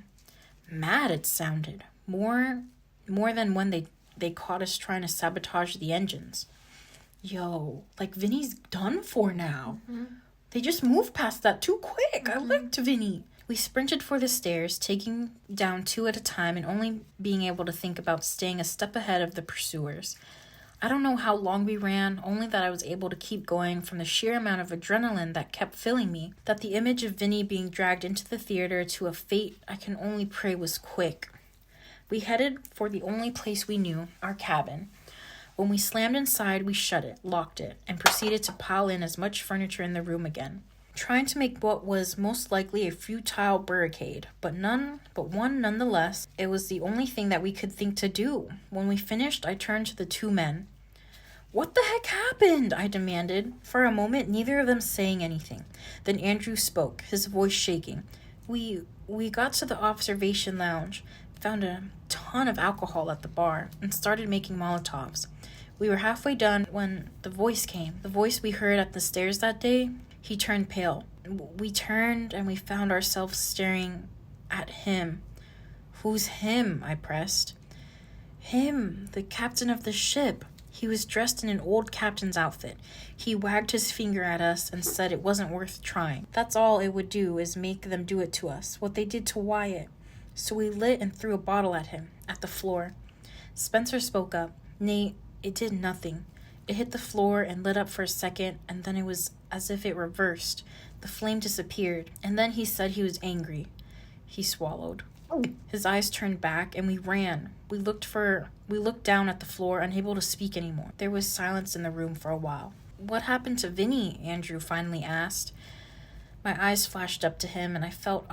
mad it sounded. More than when they caught us trying to sabotage the engines. Yo, like Vinny's done for now. They just moved past that too quick. I liked Vinny. We sprinted for the stairs, taking down 2 at a time and only being able to think about staying a step ahead of the pursuers. I don't know how long we ran, only that I was able to keep going from the sheer amount of adrenaline that kept filling me, that the image of Vinny being dragged into the theater to a fate I can only pray was quick. We headed for the only place we knew, our cabin. When we slammed inside, we shut it, locked it, and proceeded to pile in as much furniture in the room again, trying to make what was most likely a futile barricade, but one nonetheless. It was the only thing that we could think to do. When we finished, I turned to the 2 men. "What the heck happened?" I demanded. For a moment, neither of them saying anything. Then Andrew spoke, his voice shaking. We got to the observation lounge, found a ton of alcohol at the bar, and started making Molotovs. We were halfway done when the voice came. The voice we heard at the stairs that day. He turned pale. We turned and we found ourselves staring at him. "Who's him?" I pressed. "Him, the captain of the ship." He was dressed in an old captain's outfit. He wagged his finger at us and said it wasn't worth trying. That's all it would do, is make them do it to us, what they did to Wyatt. So we lit and threw a bottle at him, at the floor. Spencer spoke up. "Nate, it did nothing. It hit the floor and lit up for a second, and then it was as if it reversed. The flame disappeared, and then he said he was angry." He swallowed. His eyes turned back, and we ran. We looked down at the floor, unable to speak anymore. There was silence in the room for a while. "What happened to Vinny?" Andrew finally asked. My eyes flashed up to him, and I felt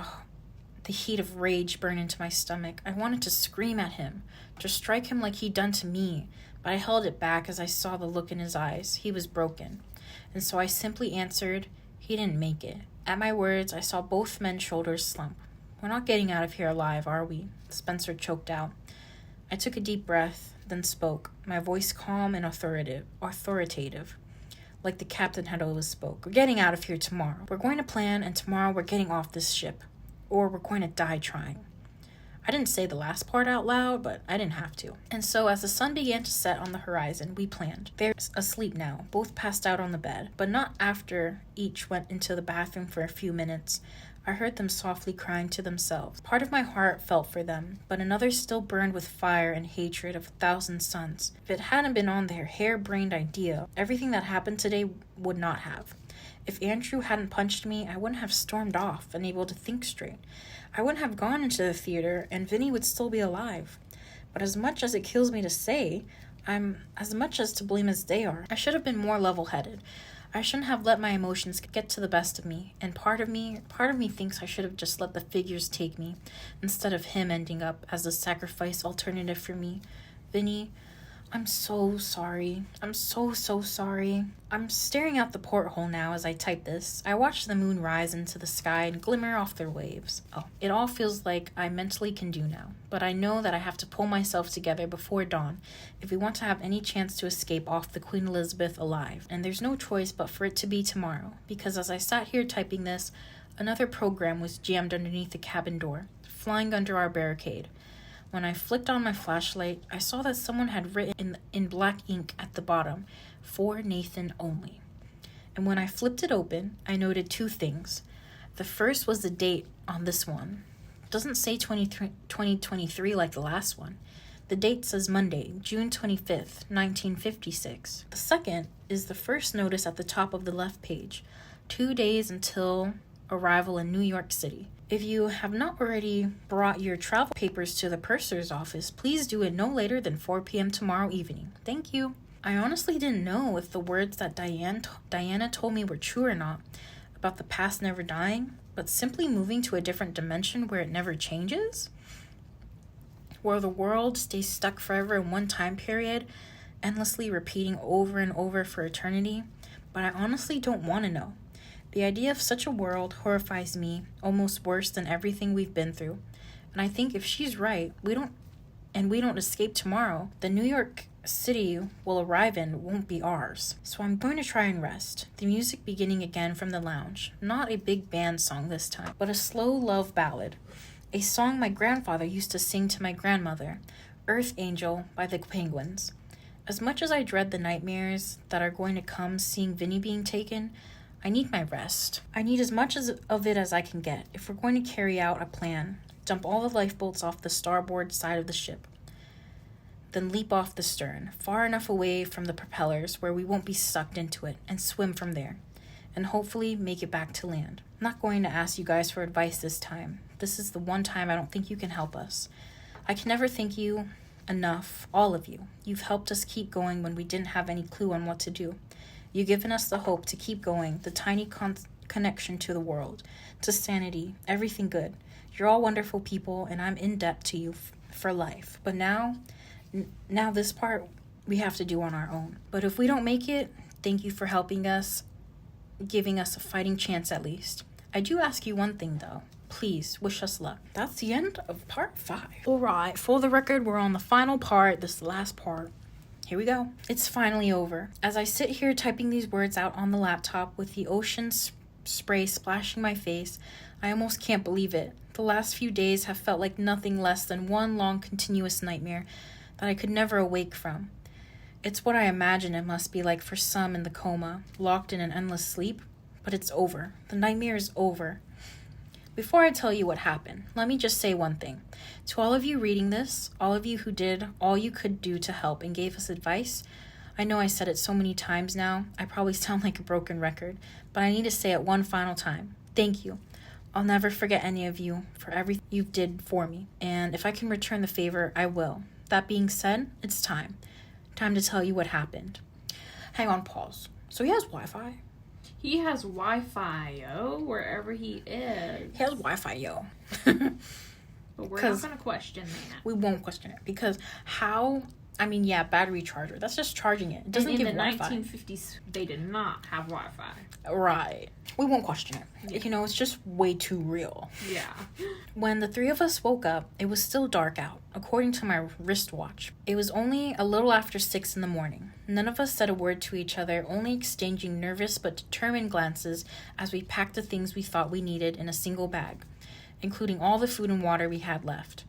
the heat of rage burn into my stomach. I wanted to scream at him, to strike him like he'd done to me, but I held it back as I saw the look in his eyes. He was broken. And so I simply answered, "He didn't make it." At my words, I saw both men's shoulders slump. "We're not getting out of here alive, are we?" Spencer choked out. I took a deep breath, then spoke, my voice calm and authoritative, like the captain had always spoke. "We're getting out of here tomorrow. We're going to plan, and tomorrow we're getting off this ship. Or we're going to die trying." I didn't say the last part out loud, but I didn't have to. And so as the sun began to set on the horizon, we planned. They're asleep now, both passed out on the bed, but not after each went into the bathroom for a few minutes. I heard them softly crying to themselves. Part of my heart felt for them, but another still burned with fire and hatred of 1,000 suns. If it hadn't been on their hair-brained idea, everything that happened today would not have. If Andrew hadn't punched me, I wouldn't have stormed off, unable to think straight. I wouldn't have gone into the theater, and Vinny would still be alive. But as much as it kills me to say, I'm as much as to blame as they are. I should have been more level-headed. I shouldn't have let my emotions get to the best of me, and part of me thinks I should have just let the figures take me, instead of him ending up as the sacrifice alternative for me. Vinny, I'm so sorry. I'm so sorry. I'm staring out the porthole now as I type this. I watch the moon rise into the sky and glimmer off their waves. It all feels like I mentally can do now, but I know that I have to pull myself together before dawn if we want to have any chance to escape off the Queen Elizabeth alive. And there's no choice but for it to be tomorrow, because as I sat here typing this, another program was jammed underneath the cabin door, flying under our barricade. When I flicked on my flashlight, I saw that someone had written in black ink at the bottom, "For Nathan only." And when I flipped it open, I noted 2 things. The first was the date on this one. It doesn't say 2023 like the last one. The date says Monday, June 25th, 1956. The second is the first notice at the top of the left page, 2 days until arrival in New York City. If you have not already brought your travel papers to the purser's office, please do it no later than 4 p.m. tomorrow evening. Thank you. I honestly didn't know if the words that Diana told me were true or not, about the past never dying, but simply moving to a different dimension where it never changes, where the world stays stuck forever in one time period, endlessly repeating over and over for eternity. But I honestly don't want to know. The idea of such a world horrifies me almost worse than everything we've been through. And I think if she's right, we don't and we don't escape tomorrow, the New York City will arrive in won't be ours. So I'm going to try and rest. The music beginning again from the lounge. Not a big band song this time, but a slow love ballad. A song my grandfather used to sing to my grandmother, Earth Angel by the Penguins. As much as I dread the nightmares that are going to come seeing Vinny being taken, I need my rest. I need as much of it as I can get if we're going to carry out a plan. Dump all the lifeboats off the starboard side of the ship. Then leap off the stern, far enough away from the propellers where we won't be sucked into it, and swim from there. And hopefully make it back to land. I'm not going to ask you guys for advice this time. This is the one time I don't think you can help us. I can never thank you enough, all of you. You've helped us keep going when we didn't have any clue on what to do. You've given us the hope to keep going, the tiny connection to the world, to sanity, everything good. You're all wonderful people, and I'm in debt to you for life. But now this part we have to do on our own. But if we don't make it, thank you for helping us, giving us a fighting chance at least. I do ask you one thing though. Please wish us luck. That's the end of part 5. Alright, for the record, we're on the final part, this last part. Here we go. It's finally over. As I sit here typing these words out on the laptop with the ocean spray splashing my face, I almost can't believe it. The last few days have felt like nothing less than one long continuous nightmare that I could never awake from. It's what I imagine it must be like for some in the coma, locked in an endless sleep, but it's over. The nightmare is over. Before I tell you what happened, let me just say one thing. To all of you reading this, all of you who did all you could do to help and gave us advice, I know I said it so many times now, I probably sound like a broken record, but I need to say it one final time. Thank you. I'll never forget any of you for everything you did for me, and if I can return the favor, I will. That being said, it's time. Time to tell you what happened. Hang on, pause. So he has Wi-Fi? He has Wi-Fi, yo, wherever he is. He has Wi-Fi, yo. But we're not going to question that. We won't question it, because how... I mean, yeah, battery charger. That's just charging it. It doesn't give Wi-Fi. In the 1950s, they did not have Wi-Fi. Right. We won't question it. Yeah. You know, it's just way too real. Yeah. When the three of us woke up, it was still dark out, according to my wristwatch. It was only a little after 6 in the morning. None of us said a word to each other, only exchanging nervous but determined glances as we packed the things we thought we needed in a single bag, including all the food and water we had left.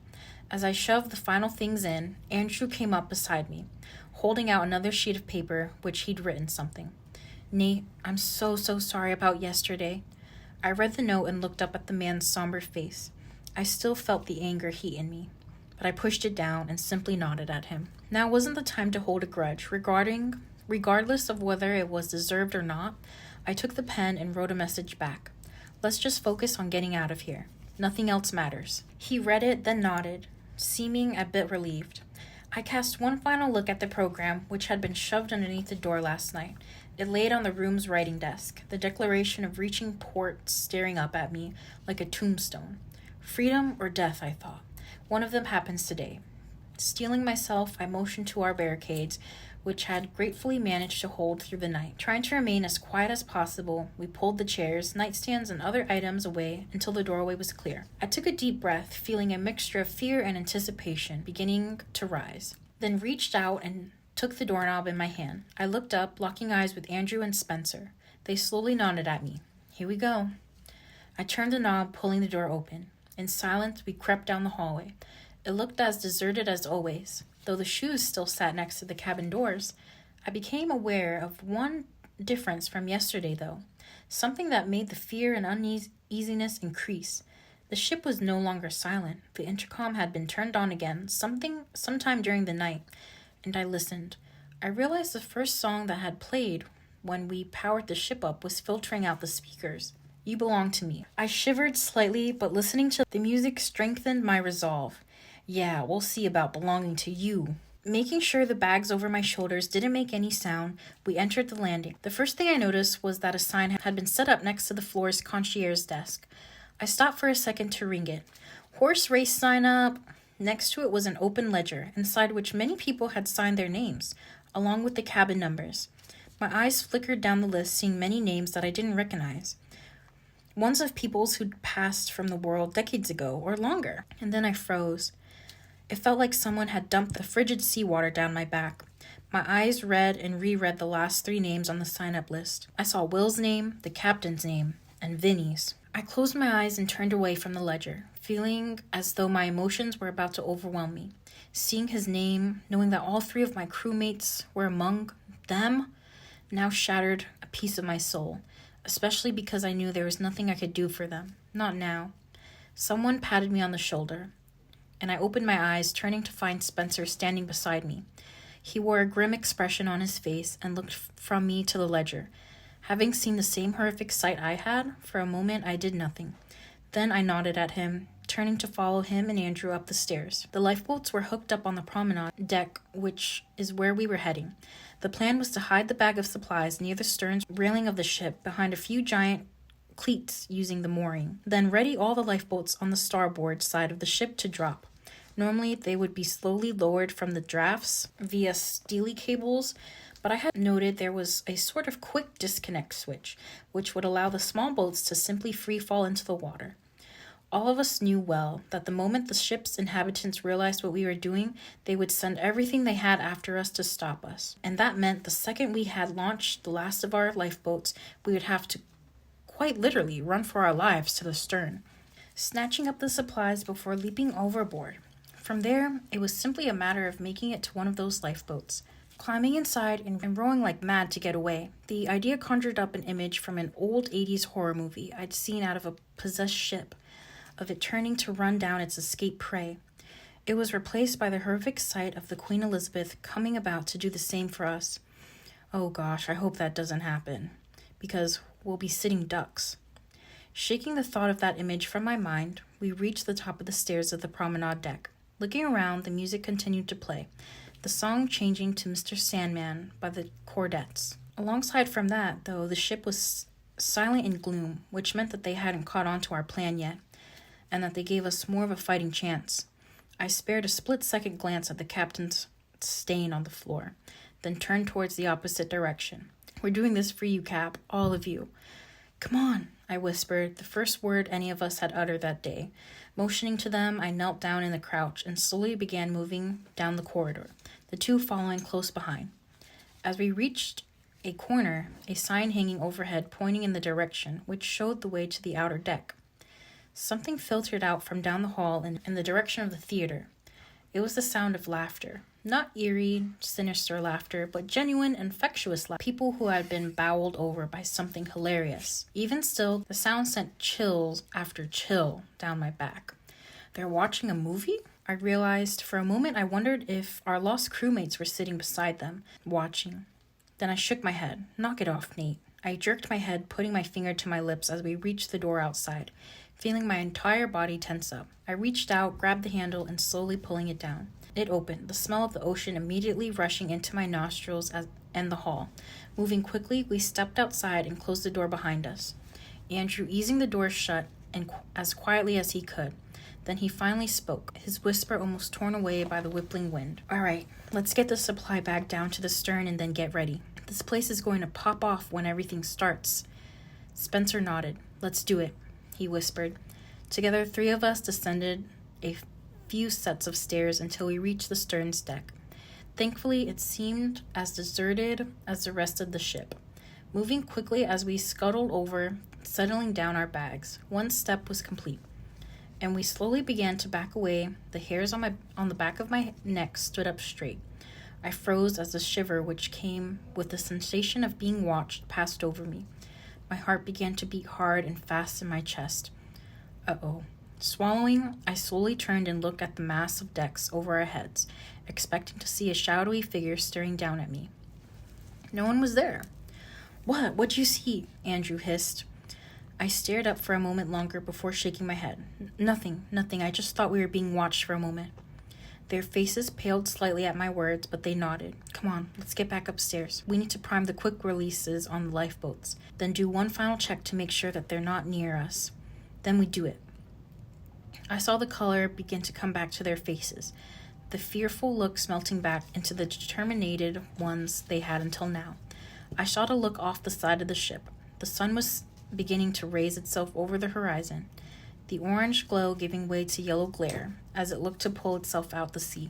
As I shoved the final things in, Andrew came up beside me, holding out another sheet of paper which he'd written something. Nate, I'm so sorry about yesterday. I read the note and looked up at the man's somber face. I still felt the anger heat in me, but I pushed it down and simply nodded at him. Now wasn't the time to hold a grudge, regardless of whether it was deserved or not. I took the pen and wrote a message back. Let's just focus on getting out of here. Nothing else matters. He read it, then nodded, seeming a bit relieved. I cast one final look at the program, which had been shoved underneath the door last night. It laid on the room's writing desk, the declaration of reaching port staring up at me like a tombstone. Freedom or death, I thought. One of them happens today. Steeling myself, I motioned to our barricades, which had gratefully managed to hold through the night. Trying to remain as quiet as possible, we pulled the chairs, nightstands, and other items away until the doorway was clear. I took a deep breath, feeling a mixture of fear and anticipation beginning to rise, then reached out and took the doorknob in my hand. I looked up, locking eyes with Andrew and Spencer. They slowly nodded at me. Here we go. I turned the knob, pulling the door open. In silence, we crept down the hallway. It looked as deserted as always. Though the shoes still sat next to the cabin doors, I became aware of one difference from yesterday, though. Something that made the fear and uneasiness increase. The ship was no longer silent. The intercom had been turned on again, sometime during the night, and I listened. I realized the first song that had played when we powered the ship up was filtering out the speakers. You Belong to Me. I shivered slightly, but listening to the music strengthened my resolve. Yeah, we'll see about belonging to you. Making sure the bags over my shoulders didn't make any sound, we entered the landing. The first thing I noticed was that a sign had been set up next to the floor's concierge's desk. I stopped for a second to ring it. Horse race sign up. Next to it was an open ledger, inside which many people had signed their names, along with the cabin numbers. My eyes flickered down the list, seeing many names that I didn't recognize. Ones of peoples who'd passed from the world decades ago or longer. And then I froze. It felt like someone had dumped the frigid seawater down my back. My eyes read and reread the last 3 names on the sign-up list. I saw Will's name, the captain's name, and Vinny's. I closed my eyes and turned away from the ledger, feeling as though my emotions were about to overwhelm me. Seeing his name, knowing that all 3 of my crewmates were among them, now shattered a piece of my soul, especially because I knew there was nothing I could do for them. Not now. Someone patted me on the shoulder, and I opened my eyes, turning to find Spencer standing beside me. He wore a grim expression on his face and looked from me to the ledger. Having seen the same horrific sight I had, for a moment I did nothing. Then I nodded at him, turning to follow him and Andrew up the stairs. The lifeboats were hooked up on the promenade deck, which is where we were heading. The plan was to hide the bag of supplies near the stern railing of the ship behind a few giant cleats using the mooring, then ready all the lifeboats on the starboard side of the ship to drop. Normally, they would be slowly lowered from the drafts via steely cables, but I had noted there was a sort of quick disconnect switch, which would allow the small boats to simply free fall into the water. All of us knew well that the moment the ship's inhabitants realized what we were doing, they would send everything they had after us to stop us. And that meant the second we had launched the last of our lifeboats, we would have to quite literally run for our lives to the stern, snatching up the supplies before leaping overboard. From there, it was simply a matter of making it to one of those lifeboats, climbing inside and rowing like mad to get away. The idea conjured up an image from an old 80s horror movie I'd seen out of a possessed ship, of it turning to run down its escaped prey. It was replaced by the horrific sight of the Queen Elizabeth coming about to do the same for us. Oh gosh, I hope that doesn't happen, because we'll be sitting ducks. Shaking the thought of that image from my mind, we reached the top of the stairs of the promenade deck. Looking around, the music continued to play, the song changing to Mr. Sandman by the Cordettes. Alongside from that, though, the ship was silent in gloom, which meant that they hadn't caught on to our plan yet, and that they gave us more of a fighting chance. I spared a split-second glance at the captain's stain on the floor, then turned towards the opposite direction. We're doing this for you, Cap, all of you. Come on, I whispered, the first word any of us had uttered that day. Motioning to them, I knelt down in the crouch and slowly began moving down the corridor, the 2 following close behind. As we reached a corner, a sign hanging overhead pointing in the direction, which showed the way to the outer deck. Something filtered out from down the hall in the direction of the theater. It was the sound of laughter. Not eerie, sinister laughter, but genuine, infectious laughter. People who had been bowled over by something hilarious. Even still, the sound sent chills after chill down my back. They're watching a movie? I realized. For a moment, I wondered if our lost crewmates were sitting beside them, watching. Then I shook my head. Knock it off, Nate. I jerked my head, putting my finger to my lips as we reached the door outside, feeling my entire body tense up. I reached out, grabbed the handle, and slowly pulling it down. It opened, the smell of the ocean immediately rushing into my nostrils and the hall. Moving quickly, we stepped outside and closed the door behind us. Andrew easing the door shut and as quietly as he could. Then he finally spoke, his whisper almost torn away by the whipping wind. All right, let's get the supply bag down to the stern and then get ready. This place is going to pop off when everything starts. Spencer nodded. Let's do it, he whispered. Together, 3 of us descended a few sets of stairs until we reached the stern's deck. Thankfully, it seemed as deserted as the rest of the ship. Moving quickly as we scuttled over, settling down our bags, one step was complete, and we slowly began to back away. The hairs on the back of my neck stood up straight. I froze as the shiver which came with the sensation of being watched passed over me. My heart began to beat hard and fast in my chest. Uh-oh. Swallowing, I slowly turned and looked at the mass of decks over our heads, expecting to see a shadowy figure staring down at me. No one was there. What'd you see? Andrew hissed. I stared up for a moment longer before shaking my head. Nothing. I just thought we were being watched for a moment. Their faces paled slightly at my words, but they nodded. Come on, let's get back upstairs. We need to prime the quick releases on the lifeboats, then do one final check to make sure that they're not near us. Then we do it. I saw the color begin to come back to their faces, the fearful looks melting back into the determined ones they had until now. I shot a look off the side of the ship. The sun was beginning to raise itself over the horizon. the orange glow giving way to yellow glare as it looked to pull itself out the sea.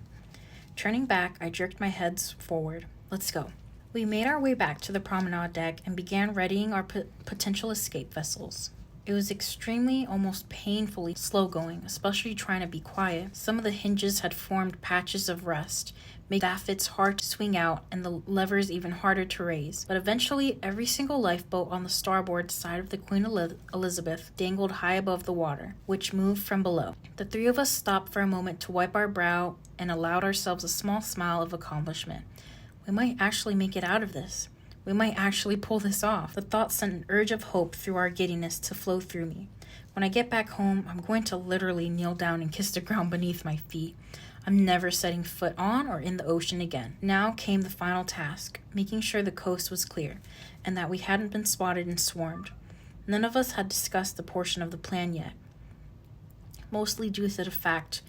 Turning back, I jerked my head forward. Let's go. We made our way back to the promenade deck and began readying our potential escape vessels. It was extremely, almost painfully slow going, especially trying to be quiet. Some of the hinges had formed patches of rust, making the gaffets hard to swing out and the levers even harder to raise. But eventually, every single lifeboat on the starboard side of the Queen Elizabeth dangled high above the water, which moved from below. The three of us stopped for a moment to wipe our brow and allowed ourselves a small smile of accomplishment. We might actually make it out of this. We might actually pull this off. The thought sent an urge of hope through our giddiness to flow through me. When I get back home, I'm going to literally kneel down and kiss the ground beneath my feet. I'm never setting foot on or in the ocean again. Now came the final task, making sure the coast was clear, and that we hadn't been spotted and swarmed. None of us had discussed the portion of the plan yet, mostly due to the fact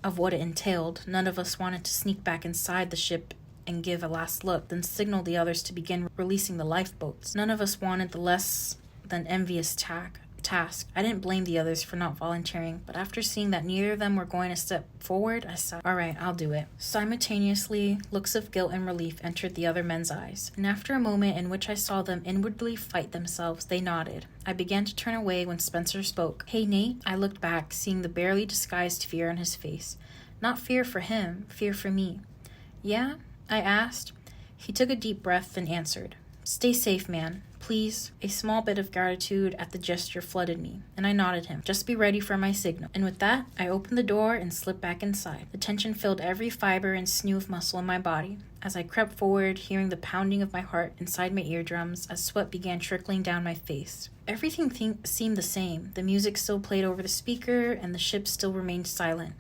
of what it entailed. None of us wanted to sneak back inside the ship and give a last look, then signal the others to begin releasing the lifeboats. None of us wanted the less than envious task. I didn't blame the others for not volunteering, but after seeing that neither of them were going to step forward, I said, "All right, I'll do it." Simultaneously, looks of guilt and relief entered the other men's eyes, and after a moment in which I saw them inwardly fight themselves, they nodded. I began to turn away when Spencer spoke. "Hey, Nate." I looked back, seeing the barely disguised fear on his face. Not fear for him, fear for me. "Yeah?" I asked. He took a deep breath and answered, "Stay safe, man. Please." A small bit of gratitude at the gesture flooded me, and I nodded him. "Just be ready for my signal." And with that, I opened the door and slipped back inside. The tension filled every fiber and sinew of muscle in my body. As I crept forward, hearing the pounding of my heart inside my eardrums as sweat began trickling down my face. Everything seemed the same. The music still played over the speaker, and the ship still remained silent.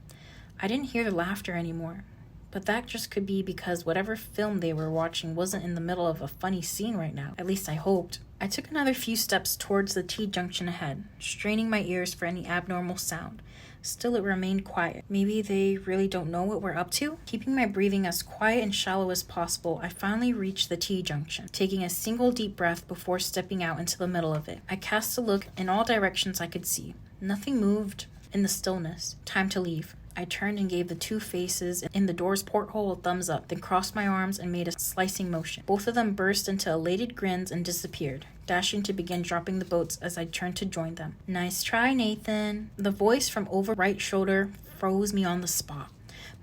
I didn't hear the laughter anymore. But that just could be because whatever film they were watching wasn't in the middle of a funny scene right now. At least I hoped. I took another few steps towards the T-junction ahead, straining my ears for any abnormal sound. Still, it remained quiet. Maybe they really don't know what we're up to? Keeping my breathing as quiet and shallow as possible, I finally reached the T-junction, taking a single deep breath before stepping out into the middle of it. I cast a look in all directions I could see. Nothing moved in the stillness. Time to leave. I turned and gave the two faces in the door's porthole a thumbs up, then crossed my arms and made a slicing motion. Both of them burst into elated grins and disappeared, dashing to begin dropping the boats as I turned to join them. "Nice try, Nathan." The voice from over right shoulder froze me on the spot,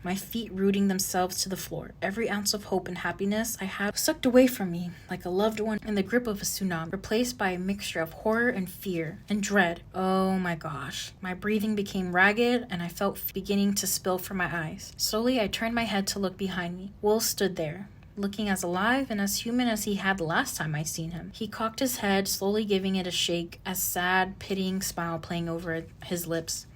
my feet rooting themselves to the floor. Every ounce of hope and happiness I had sucked away from me like a loved one in the grip of a tsunami, replaced by a mixture of horror and fear and dread. Oh my gosh. My breathing became ragged and I felt beginning to spill from my eyes. Slowly, I turned my head to look behind me. Will stood there, looking as alive and as human as he had the last time I seen him. He cocked his head, slowly giving it a shake, a sad, pitying smile playing over his lips.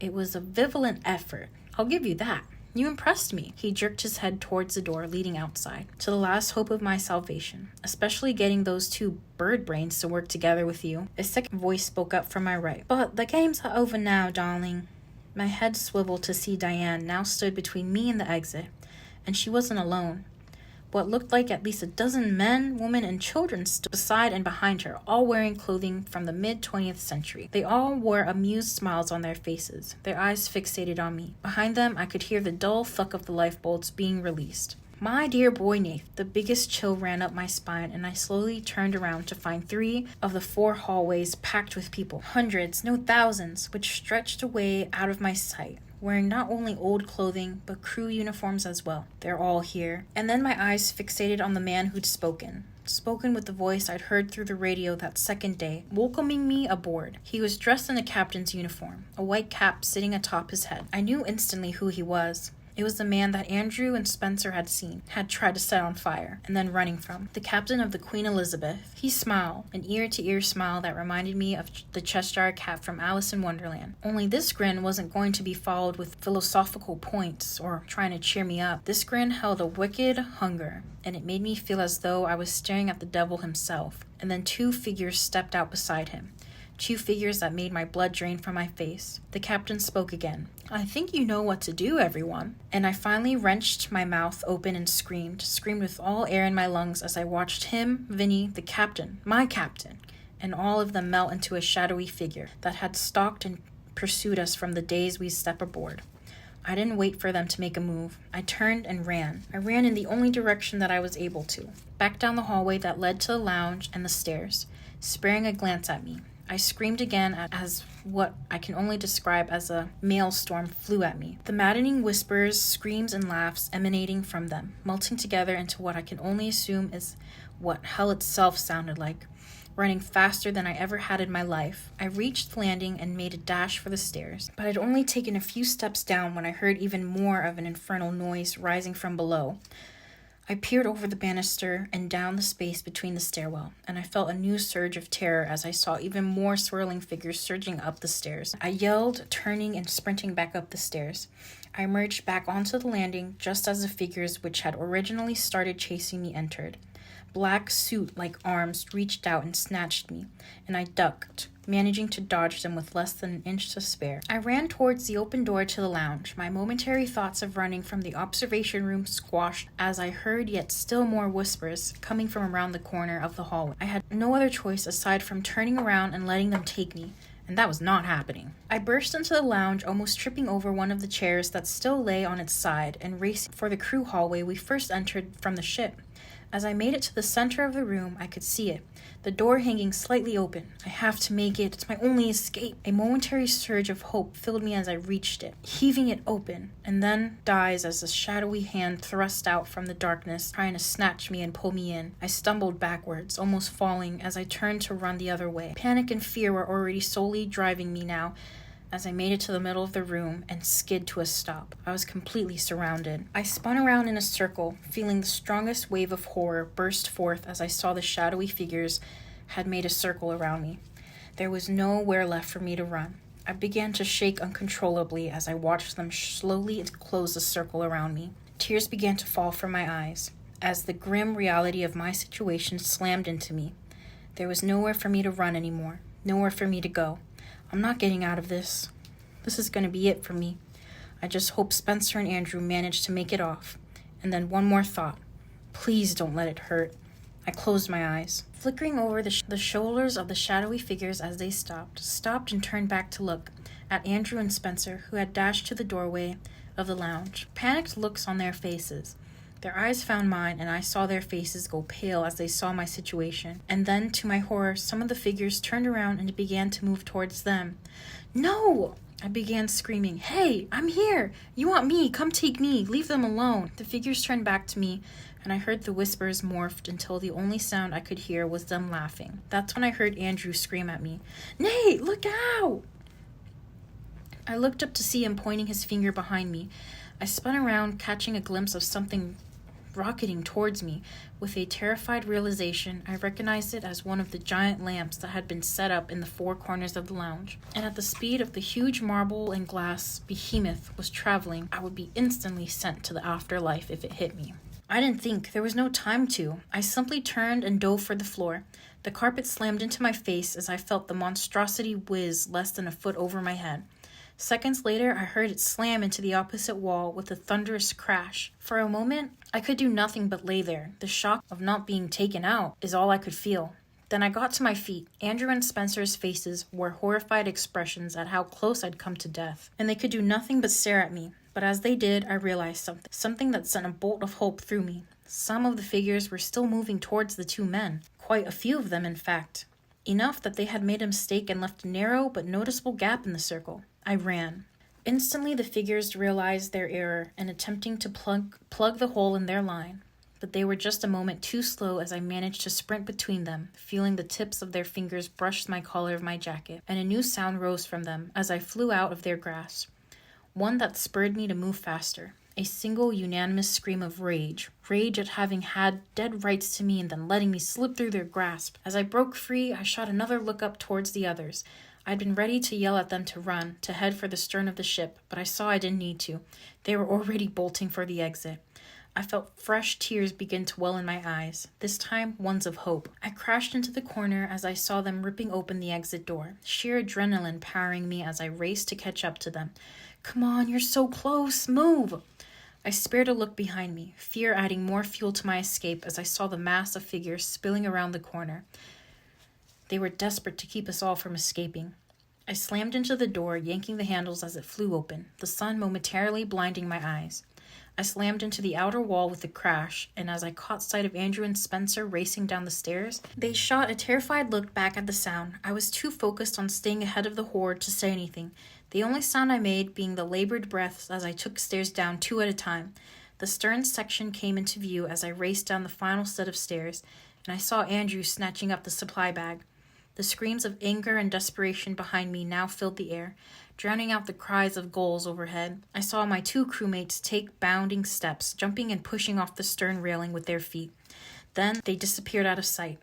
It was a vigilant effort. I'll give you that. You impressed me. He jerked his head towards the door leading outside, to the last hope of my salvation, especially getting those two bird brains to work together with you. A second voice spoke up from my right. "But the games are over now, darling." My head swiveled to see Diane now stood between me and the exit, and she wasn't alone. What looked like at least a dozen men, women, and children stood beside and behind her, all wearing clothing from the mid-20th century. They all wore amused smiles on their faces, their eyes fixated on me. Behind them, I could hear the dull thunk of the lifeboats being released. My dear boy, Nath. The biggest chill ran up my spine, and I slowly turned around to find 3 of the 4 hallways packed with people. Hundreds, no thousands, which stretched away out of my sight, wearing not only old clothing, but crew uniforms as well. They're all here. And then my eyes fixated on the man who'd spoken with the voice I'd heard through the radio that second day, welcoming me aboard. He was dressed in a captain's uniform, a white cap sitting atop his head. I knew instantly who he was. It was the man that Andrew and Spencer had tried to set on fire, and then running from. The captain of the Queen Elizabeth. He smiled, an ear-to-ear smile that reminded me of the Cheshire Cat from Alice in Wonderland. Only this grin wasn't going to be followed with philosophical points or trying to cheer me up. This grin held a wicked hunger, and it made me feel as though I was staring at the devil himself. And then 2 figures stepped out beside him. 2 figures that made my blood drain from my face. The captain spoke again. "I think you know what to do, everyone." And I finally wrenched my mouth open and screamed with all air in my lungs as I watched him, Vinny, the captain, my captain, and all of them melt into a shadowy figure that had stalked and pursued us from the days we stepped aboard. I didn't wait for them to make a move. I turned and ran. I ran in the only direction that I was able to, back down the hallway that led to the lounge and the stairs, sparing a glance at me. I screamed again as what I can only describe as a maelstrom flew at me. The maddening whispers, screams, and laughs emanating from them, melting together into what I can only assume is what hell itself sounded like, running faster than I ever had in my life. I reached the landing and made a dash for the stairs, but I'd only taken a few steps down when I heard even more of an infernal noise rising from below. I peered over the banister and down the space between the stairwell, and I felt a new surge of terror as I saw even more swirling figures surging up the stairs. I yelled, turning and sprinting back up the stairs. I emerged back onto the landing just as the figures which had originally started chasing me entered. Black suit-like arms reached out and snatched me, and I ducked, managing to dodge them with less than an inch to spare. I ran towards the open door to the lounge, my momentary thoughts of running from the observation room squashed as I heard yet still more whispers coming from around the corner of the hallway. I had no other choice aside from turning around and letting them take me, and that was not happening. I burst into the lounge, almost tripping over one of the chairs that still lay on its side, and racing for the crew hallway we first entered from the ship. As I made it to the center of the room, I could see it, the door hanging slightly open. I have to make it. It's my only escape. A momentary surge of hope filled me as I reached it, heaving it open, and then dies as a shadowy hand thrust out from the darkness, trying to snatch me and pull me in. I stumbled backwards, almost falling as I turned to run the other way. Panic and fear were already solely driving me now, as I made it to the middle of the room and skid to a stop. I was completely surrounded. I spun around in a circle, feeling the strongest wave of horror burst forth as I saw the shadowy figures had made a circle around me. There was nowhere left for me to run. I began to shake uncontrollably as I watched them slowly close the circle around me. Tears began to fall from my eyes as the grim reality of my situation slammed into me. There was nowhere for me to run anymore, nowhere for me to go. I'm not getting out of this. This is going to be it for me. I just hope Spencer and Andrew manage to make it off. And then one more thought. Please don't let it hurt. I closed my eyes, flickering over the shoulders of the shadowy figures as they stopped and turned back to look at Andrew and Spencer, who had dashed to the doorway of the lounge. Panicked looks on their faces. Their eyes found mine, and I saw their faces go pale as they saw my situation. And then, to my horror, some of the figures turned around and began to move towards them. No! I began screaming, "Hey, I'm here! You want me? Come take me! Leave them alone!" The figures turned back to me, and I heard the whispers morphed until the only sound I could hear was them laughing. That's when I heard Andrew scream at me, "Nate, look out!" I looked up to see him pointing his finger behind me. I spun around, catching a glimpse of something rocketing towards me. With a terrified realization, I recognized it as one of the giant lamps that had been set up in the four corners of the lounge. And at the speed of the huge marble and glass behemoth was traveling, I would be instantly sent to the afterlife if it hit me. I didn't think. There was no time to. I simply turned and dove for the floor. The carpet slammed into my face as I felt the monstrosity whiz less than a foot over my head. Seconds later, I heard it slam into the opposite wall with a thunderous crash. For a moment, I could do nothing but lay there. The shock of not being taken out is all I could feel. Then I got to my feet. Andrew and Spencer's faces wore horrified expressions at how close I'd come to death, and they could do nothing but stare at me. But as they did, I realized something that sent a bolt of hope through me. Some of the figures were still moving towards the two men. Quite a few of them, in fact. Enough that they had made a mistake and left a narrow but noticeable gap in the circle. I ran. Instantly, the figures realized their error and attempting to plug the hole in their line. But they were just a moment too slow as I managed to sprint between them, feeling the tips of their fingers brush my collar of my jacket, and a new sound rose from them as I flew out of their grasp. One that spurred me to move faster. A single unanimous scream of rage. Rage at having had dead rights to me and then letting me slip through their grasp. As I broke free, I shot another look up towards the others. I'd been ready to yell at them to run, to head for the stern of the ship, but I saw I didn't need to. They were already bolting for the exit. I felt fresh tears begin to well in my eyes, this time ones of hope. I crashed into the corner as I saw them ripping open the exit door, sheer adrenaline powering me as I raced to catch up to them. "Come on, you're so close, move!" I spared a look behind me, fear adding more fuel to my escape as I saw the mass of figures spilling around the corner. They were desperate to keep us all from escaping. I slammed into the door, yanking the handles as it flew open, the sun momentarily blinding my eyes. I slammed into the outer wall with a crash, and as I caught sight of Andrew and Spencer racing down the stairs, they shot a terrified look back at the sound. I was too focused on staying ahead of the horde to say anything, the only sound I made being the labored breaths as I took stairs down 2 at a time. The stern section came into view as I raced down the final set of stairs, and I saw Andrew snatching up the supply bag. The screams of anger and desperation behind me now filled the air, drowning out the cries of gulls overhead. I saw my 2 crewmates take bounding steps, jumping and pushing off the stern railing with their feet. Then they disappeared out of sight.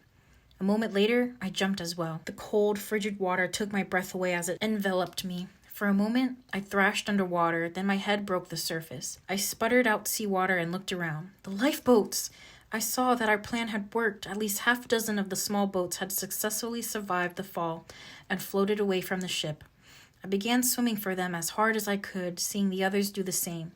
A moment later, I jumped as well. The cold, frigid water took my breath away as it enveloped me. For a moment, I thrashed underwater, then my head broke the surface. I sputtered out seawater and looked around. The lifeboats! I saw that our plan had worked. At least half a dozen of the small boats had successfully survived the fall and floated away from the ship. I began swimming for them as hard as I could, seeing the others do the same.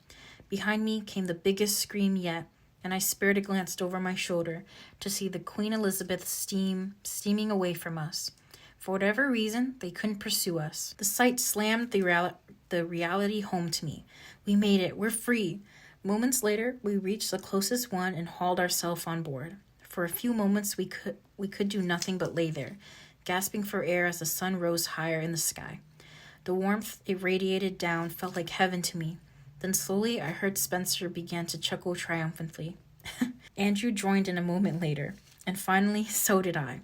Behind me came the biggest scream yet, and I spirited glanced over my shoulder to see the Queen Elizabeth steaming away from us. For whatever reason, they couldn't pursue us. The sight slammed the reality home to me. We made it. We're free. Moments later, we reached the closest one and hauled ourselves on board. For a few moments, we could do nothing but lay there, gasping for air as the sun rose higher in the sky. The warmth it radiated down felt like heaven to me. Then slowly, I heard Spencer began to chuckle triumphantly. Andrew joined in a moment later, and finally, so did I.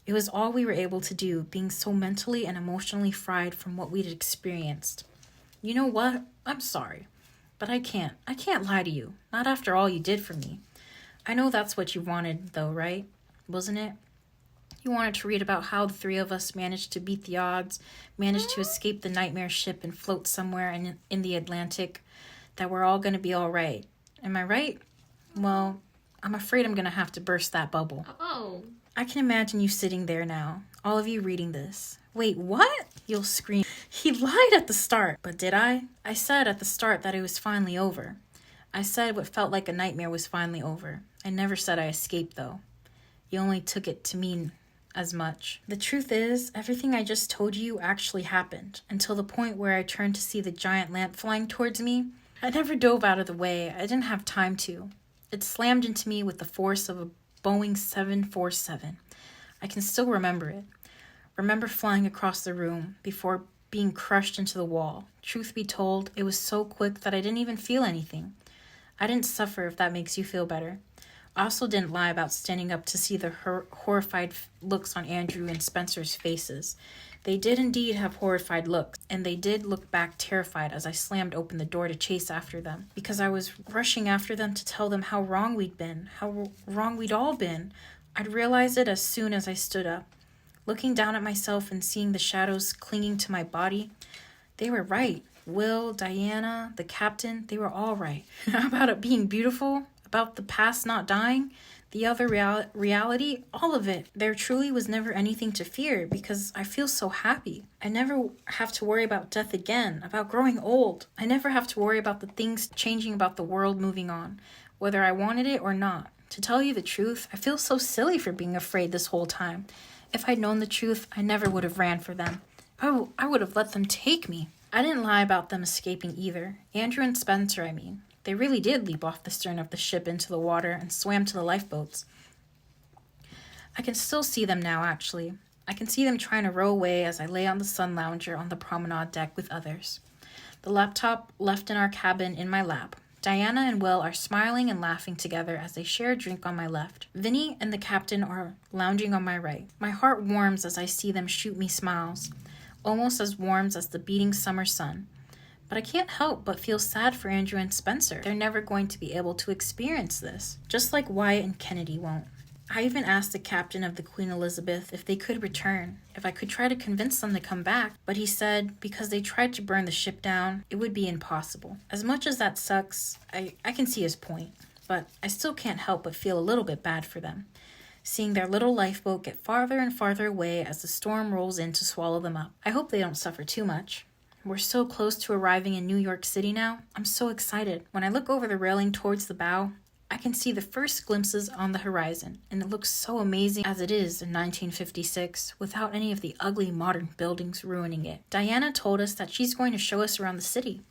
It was all we were able to do, being so mentally and emotionally fried from what we'd experienced. You know what? I'm sorry. But I can't lie to you. Not after all you did for me. I know that's what you wanted, though, right? Wasn't it? You wanted to read about how the 3 of us managed to beat the odds, managed to escape the nightmare ship and float somewhere in the Atlantic, that we're all going to be all right. Am I right? Well, I'm afraid I'm going to have to burst that bubble. Oh. I can imagine you sitting there now, all of you reading this. Wait, what? You'll scream. He lied at the start. But did I? I said at the start that it was finally over. I said what felt like a nightmare was finally over. I never said I escaped, though. You only took it to mean as much. The truth is, everything I just told you actually happened, until the point where I turned to see the giant lamp flying towards me. I never dove out of the way. I didn't have time to. It slammed into me with the force of a Boeing 747. I can still remember it. Remember flying across the room before being crushed into the wall. Truth be told, it was so quick that I didn't even feel anything. I didn't suffer, if that makes you feel better. I also didn't lie about standing up to see the horrified looks on Andrew and Spencer's faces. They did indeed have horrified looks, and they did look back terrified as I slammed open the door to chase after them, because I was rushing after them to tell them how wrong we'd been, how wrong we'd all been. I'd realize it as soon as I stood up. Looking down at myself and seeing the shadows clinging to my body, they were right. Will, Diana, the captain, they were all right. About it being beautiful, about the past not dying, the other reality, all of it. There truly was never anything to fear because I feel so happy. I never have to worry about death again, about growing old. I never have to worry about the things changing, about the world moving on, whether I wanted it or not. To tell you the truth, I feel so silly for being afraid this whole time. If I'd known the truth, I never would have ran for them. I would have let them take me. I didn't lie about them escaping either. Andrew and Spencer, I mean. They really did leap off the stern of the ship into the water and swam to the lifeboats. I can still see them now, actually. I can see them trying to row away as I lay on the sun lounger on the promenade deck with others. The laptop left in our cabin in my lap. Diana and Will are smiling and laughing together as they share a drink on my left. Vinny and the captain are lounging on my right. My heart warms as I see them shoot me smiles, almost as warm as the beating summer sun. But I can't help but feel sad for Andrew and Spencer. They're never going to be able to experience this, just like Wyatt and Kennedy won't. I even asked the captain of the Queen Elizabeth if they could return, if I could try to convince them to come back, but he said because they tried to burn the ship down, it would be impossible. As much as that sucks, I can see his point, but I still can't help but feel a little bit bad for them, seeing their little lifeboat get farther and farther away as the storm rolls in to swallow them up. I hope they don't suffer too much. We're so close to arriving in New York City now. I'm so excited. When I look over the railing towards the bow, I can see the first glimpses on the horizon, and it looks so amazing as it is in 1956, without any of the ugly modern buildings ruining it. Diana told us that she's going to show us around the city.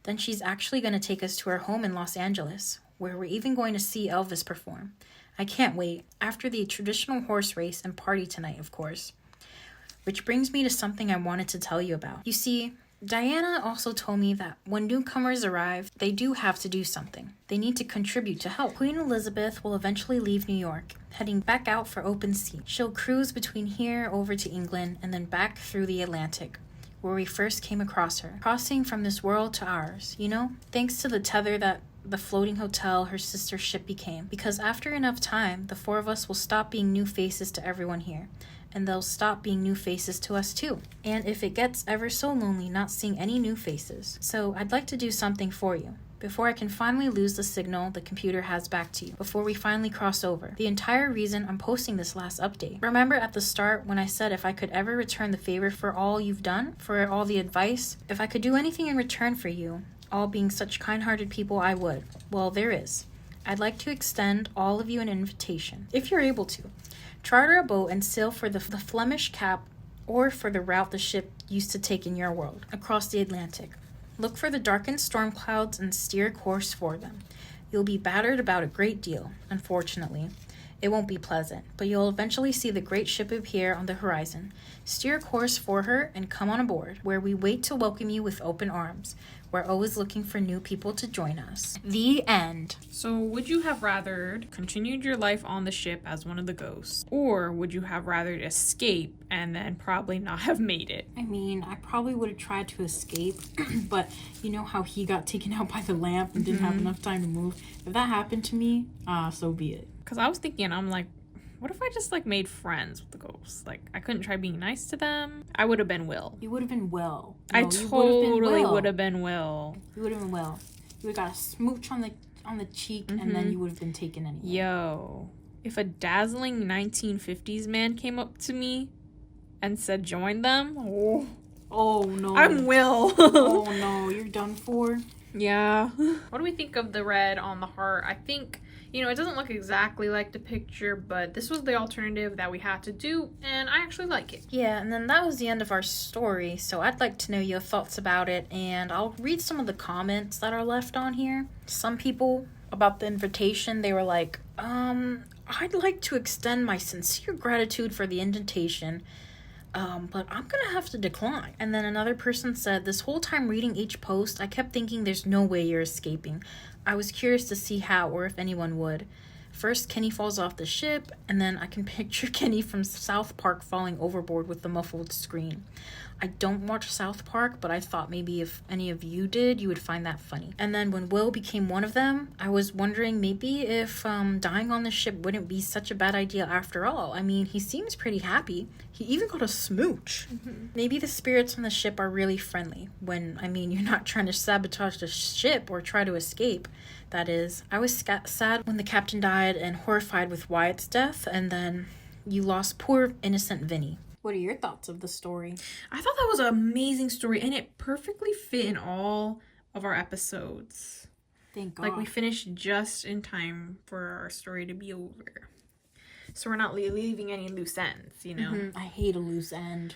Then she's actually going to take us to her home in Los Angeles, where we're even going to see Elvis perform. I can't wait, after the traditional horse race and party tonight, of course. Which brings me to something I wanted to tell you about. You see, Diana also told me that when newcomers arrive, they do have to do something. They need to contribute to help. Queen Elizabeth will eventually leave New York, heading back out for open sea. She'll cruise between here over to England and then back through the Atlantic, where we first came across her, crossing from this world to ours, you know? Thanks to the tether that the floating hotel her sister ship became. Because after enough time, the four of us will stop being new faces to everyone here, and they'll stop being new faces to us too. And if it gets ever so lonely not seeing any new faces. So I'd like to do something for you, before I can finally lose the signal the computer has back to you, before we finally cross over. The entire reason I'm posting this last update. Remember at the start when I said if I could ever return the favor for all you've done, for all the advice, if I could do anything in return for you, all being such kind-hearted people, I would. Well, there is. I'd like to extend all of you an invitation, if you're able to. Charter a boat and sail for the Flemish Cap, or for the route the ship used to take in your world, across the Atlantic. Look for the darkened storm clouds and steer course for them. You'll be battered about a great deal, unfortunately. It won't be pleasant, but you'll eventually see the great ship appear on the horizon. Steer course for her and come on aboard, where we wait to welcome you with open arms. We're always looking for new people to join us. The end. So would you have rathered continued your life on the ship as one of the ghosts? Or would you have rathered escape and then probably not have made it? I mean, I probably would have tried to escape, but you know how he got taken out by the lamp and didn't have enough time to move? If that happened to me, so be it. Because I was thinking, I'm like, what if I just like made friends with the ghosts? Like, I couldn't try being nice to them. I would have been Will. You would have been Will. No, I totally would have been Will. You would have been Will. You would have got a smooch on the cheek, and then you would have been taken anyway. Yo, if a dazzling 1950s man came up to me and said join them, oh no, I'm Will. Oh no, you're done for. Yeah. What do we think of the red on the heart? I think, you know, it doesn't look exactly like the picture, but this was the alternative that we had to do, and I actually like it. Yeah, and then that was the end of our story, so I'd like to know your thoughts about it, and I'll read some of the comments that are left on here. Some people, about the invitation, they were like, I'd like to extend my sincere gratitude for the invitation, but I'm gonna have to decline. And then another person said, this whole time reading each post, I kept thinking there's no way you're escaping. I was curious to see how or if anyone would. First, Kenny falls off the ship, and then I can picture Kenny from South Park falling overboard with the muffled scream. I don't watch South Park, but I thought maybe if any of you did, you would find that funny. And then when Will became one of them, I was wondering maybe if dying on the ship wouldn't be such a bad idea after all. I mean, he seems pretty happy. He even got a smooch. Maybe the spirits on the ship are really friendly when, I mean, you're not trying to sabotage the ship or try to escape. That is, I was sad when the captain died and horrified with Wyatt's death, and then you lost poor innocent Vinny. What are your thoughts of the story? I thought that was an amazing story, and it perfectly fit in all of our episodes. Thank God. Like, we finished just in time for our story to be over. So we're not leaving any loose ends, you know? I hate a loose end.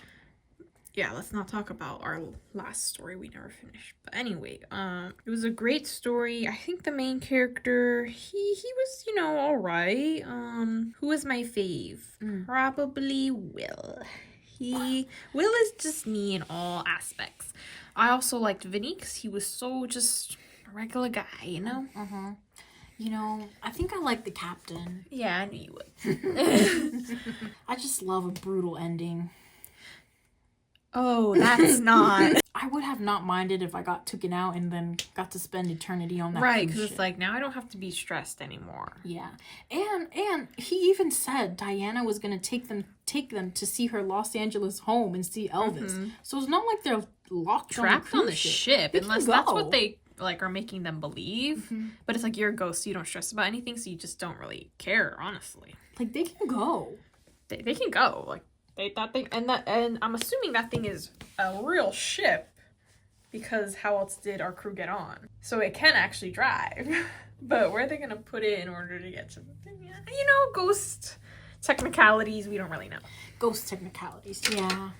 Yeah, let's not talk about our last story we never finished. But anyway, it was a great story. I think the main character, he was, you know, all right. Who was my fave? Probably Will. Will is just me in all aspects. I also liked Vinny because he was so just a regular guy, you know? You know, I think I like the captain. Yeah, I knew you would. I just love a brutal ending. Oh, that's not. I would have not minded if I got taken out and then got to spend eternity on that right, cruise because ship. it's like, now I don't have to be stressed anymore. Yeah. And he even said Diana was going to take them to see her Los Angeles home and see Elvis. So it's not like they're trapped on the ship unless that's what they like are making them believe. But it's like, you're a ghost, so you don't stress about anything, so you just don't really care, honestly. Like, they can go. They can go. Like, that thing, and I'm assuming that thing is a real ship, because how else did our crew get on? So it can actually drive. But where are they gonna put it in order to get to the thing? You know, ghost technicalities, we don't really know. Ghost technicalities, yeah.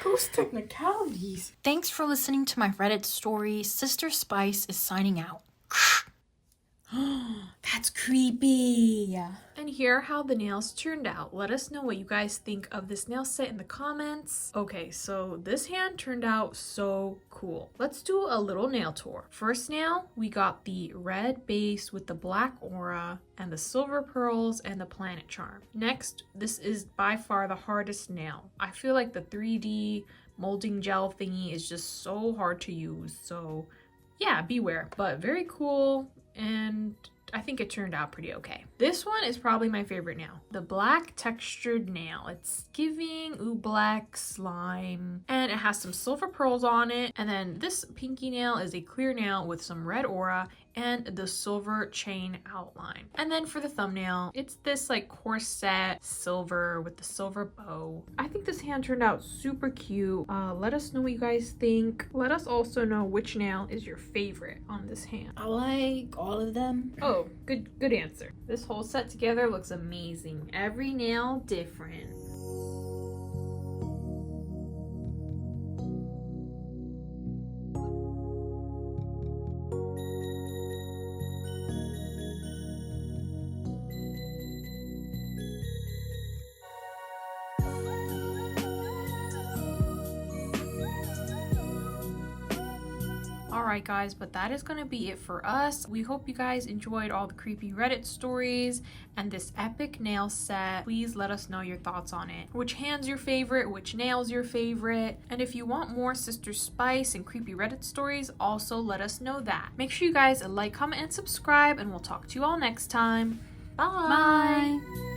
Ghost technicalities. Thanks for listening to my Reddit story. Sister Spice is signing out. That's creepy. And here are how the nails turned out. Let us know what you guys think of this nail set in the comments. Okay, so this hand turned out so cool. Let's do a little nail tour. First nail, we got the red base with the black aura and the silver pearls and the planet charm. Next, this is by far the hardest nail. I feel like the 3D molding gel thingy is just so hard to use. So yeah, beware, but very cool. And I think it turned out pretty okay. This one is probably my favorite nail. The black textured nail. It's giving black slime. And it has some silver pearls on it. And then this pinky nail is a clear nail with some red aura and the silver chain outline. And then for the thumbnail, it's this like corset silver with the silver bow. I think this hand turned out super cute. Let us know what you guys think. Let us also know which nail is your favorite on this hand. I like all of them. Oh, good answer. This whole set together looks amazing. Every nail different. Alright guys, but that is going to be it for us. We hope you guys enjoyed all the creepy Reddit stories and this epic nail set. Please let us know your thoughts on it. Which hand's your favorite? Which nail's your favorite? And if you want more Sister Spice and creepy Reddit stories, also let us know that. Make sure you guys like, comment, and subscribe, and we'll talk to you all next time. Bye! Bye!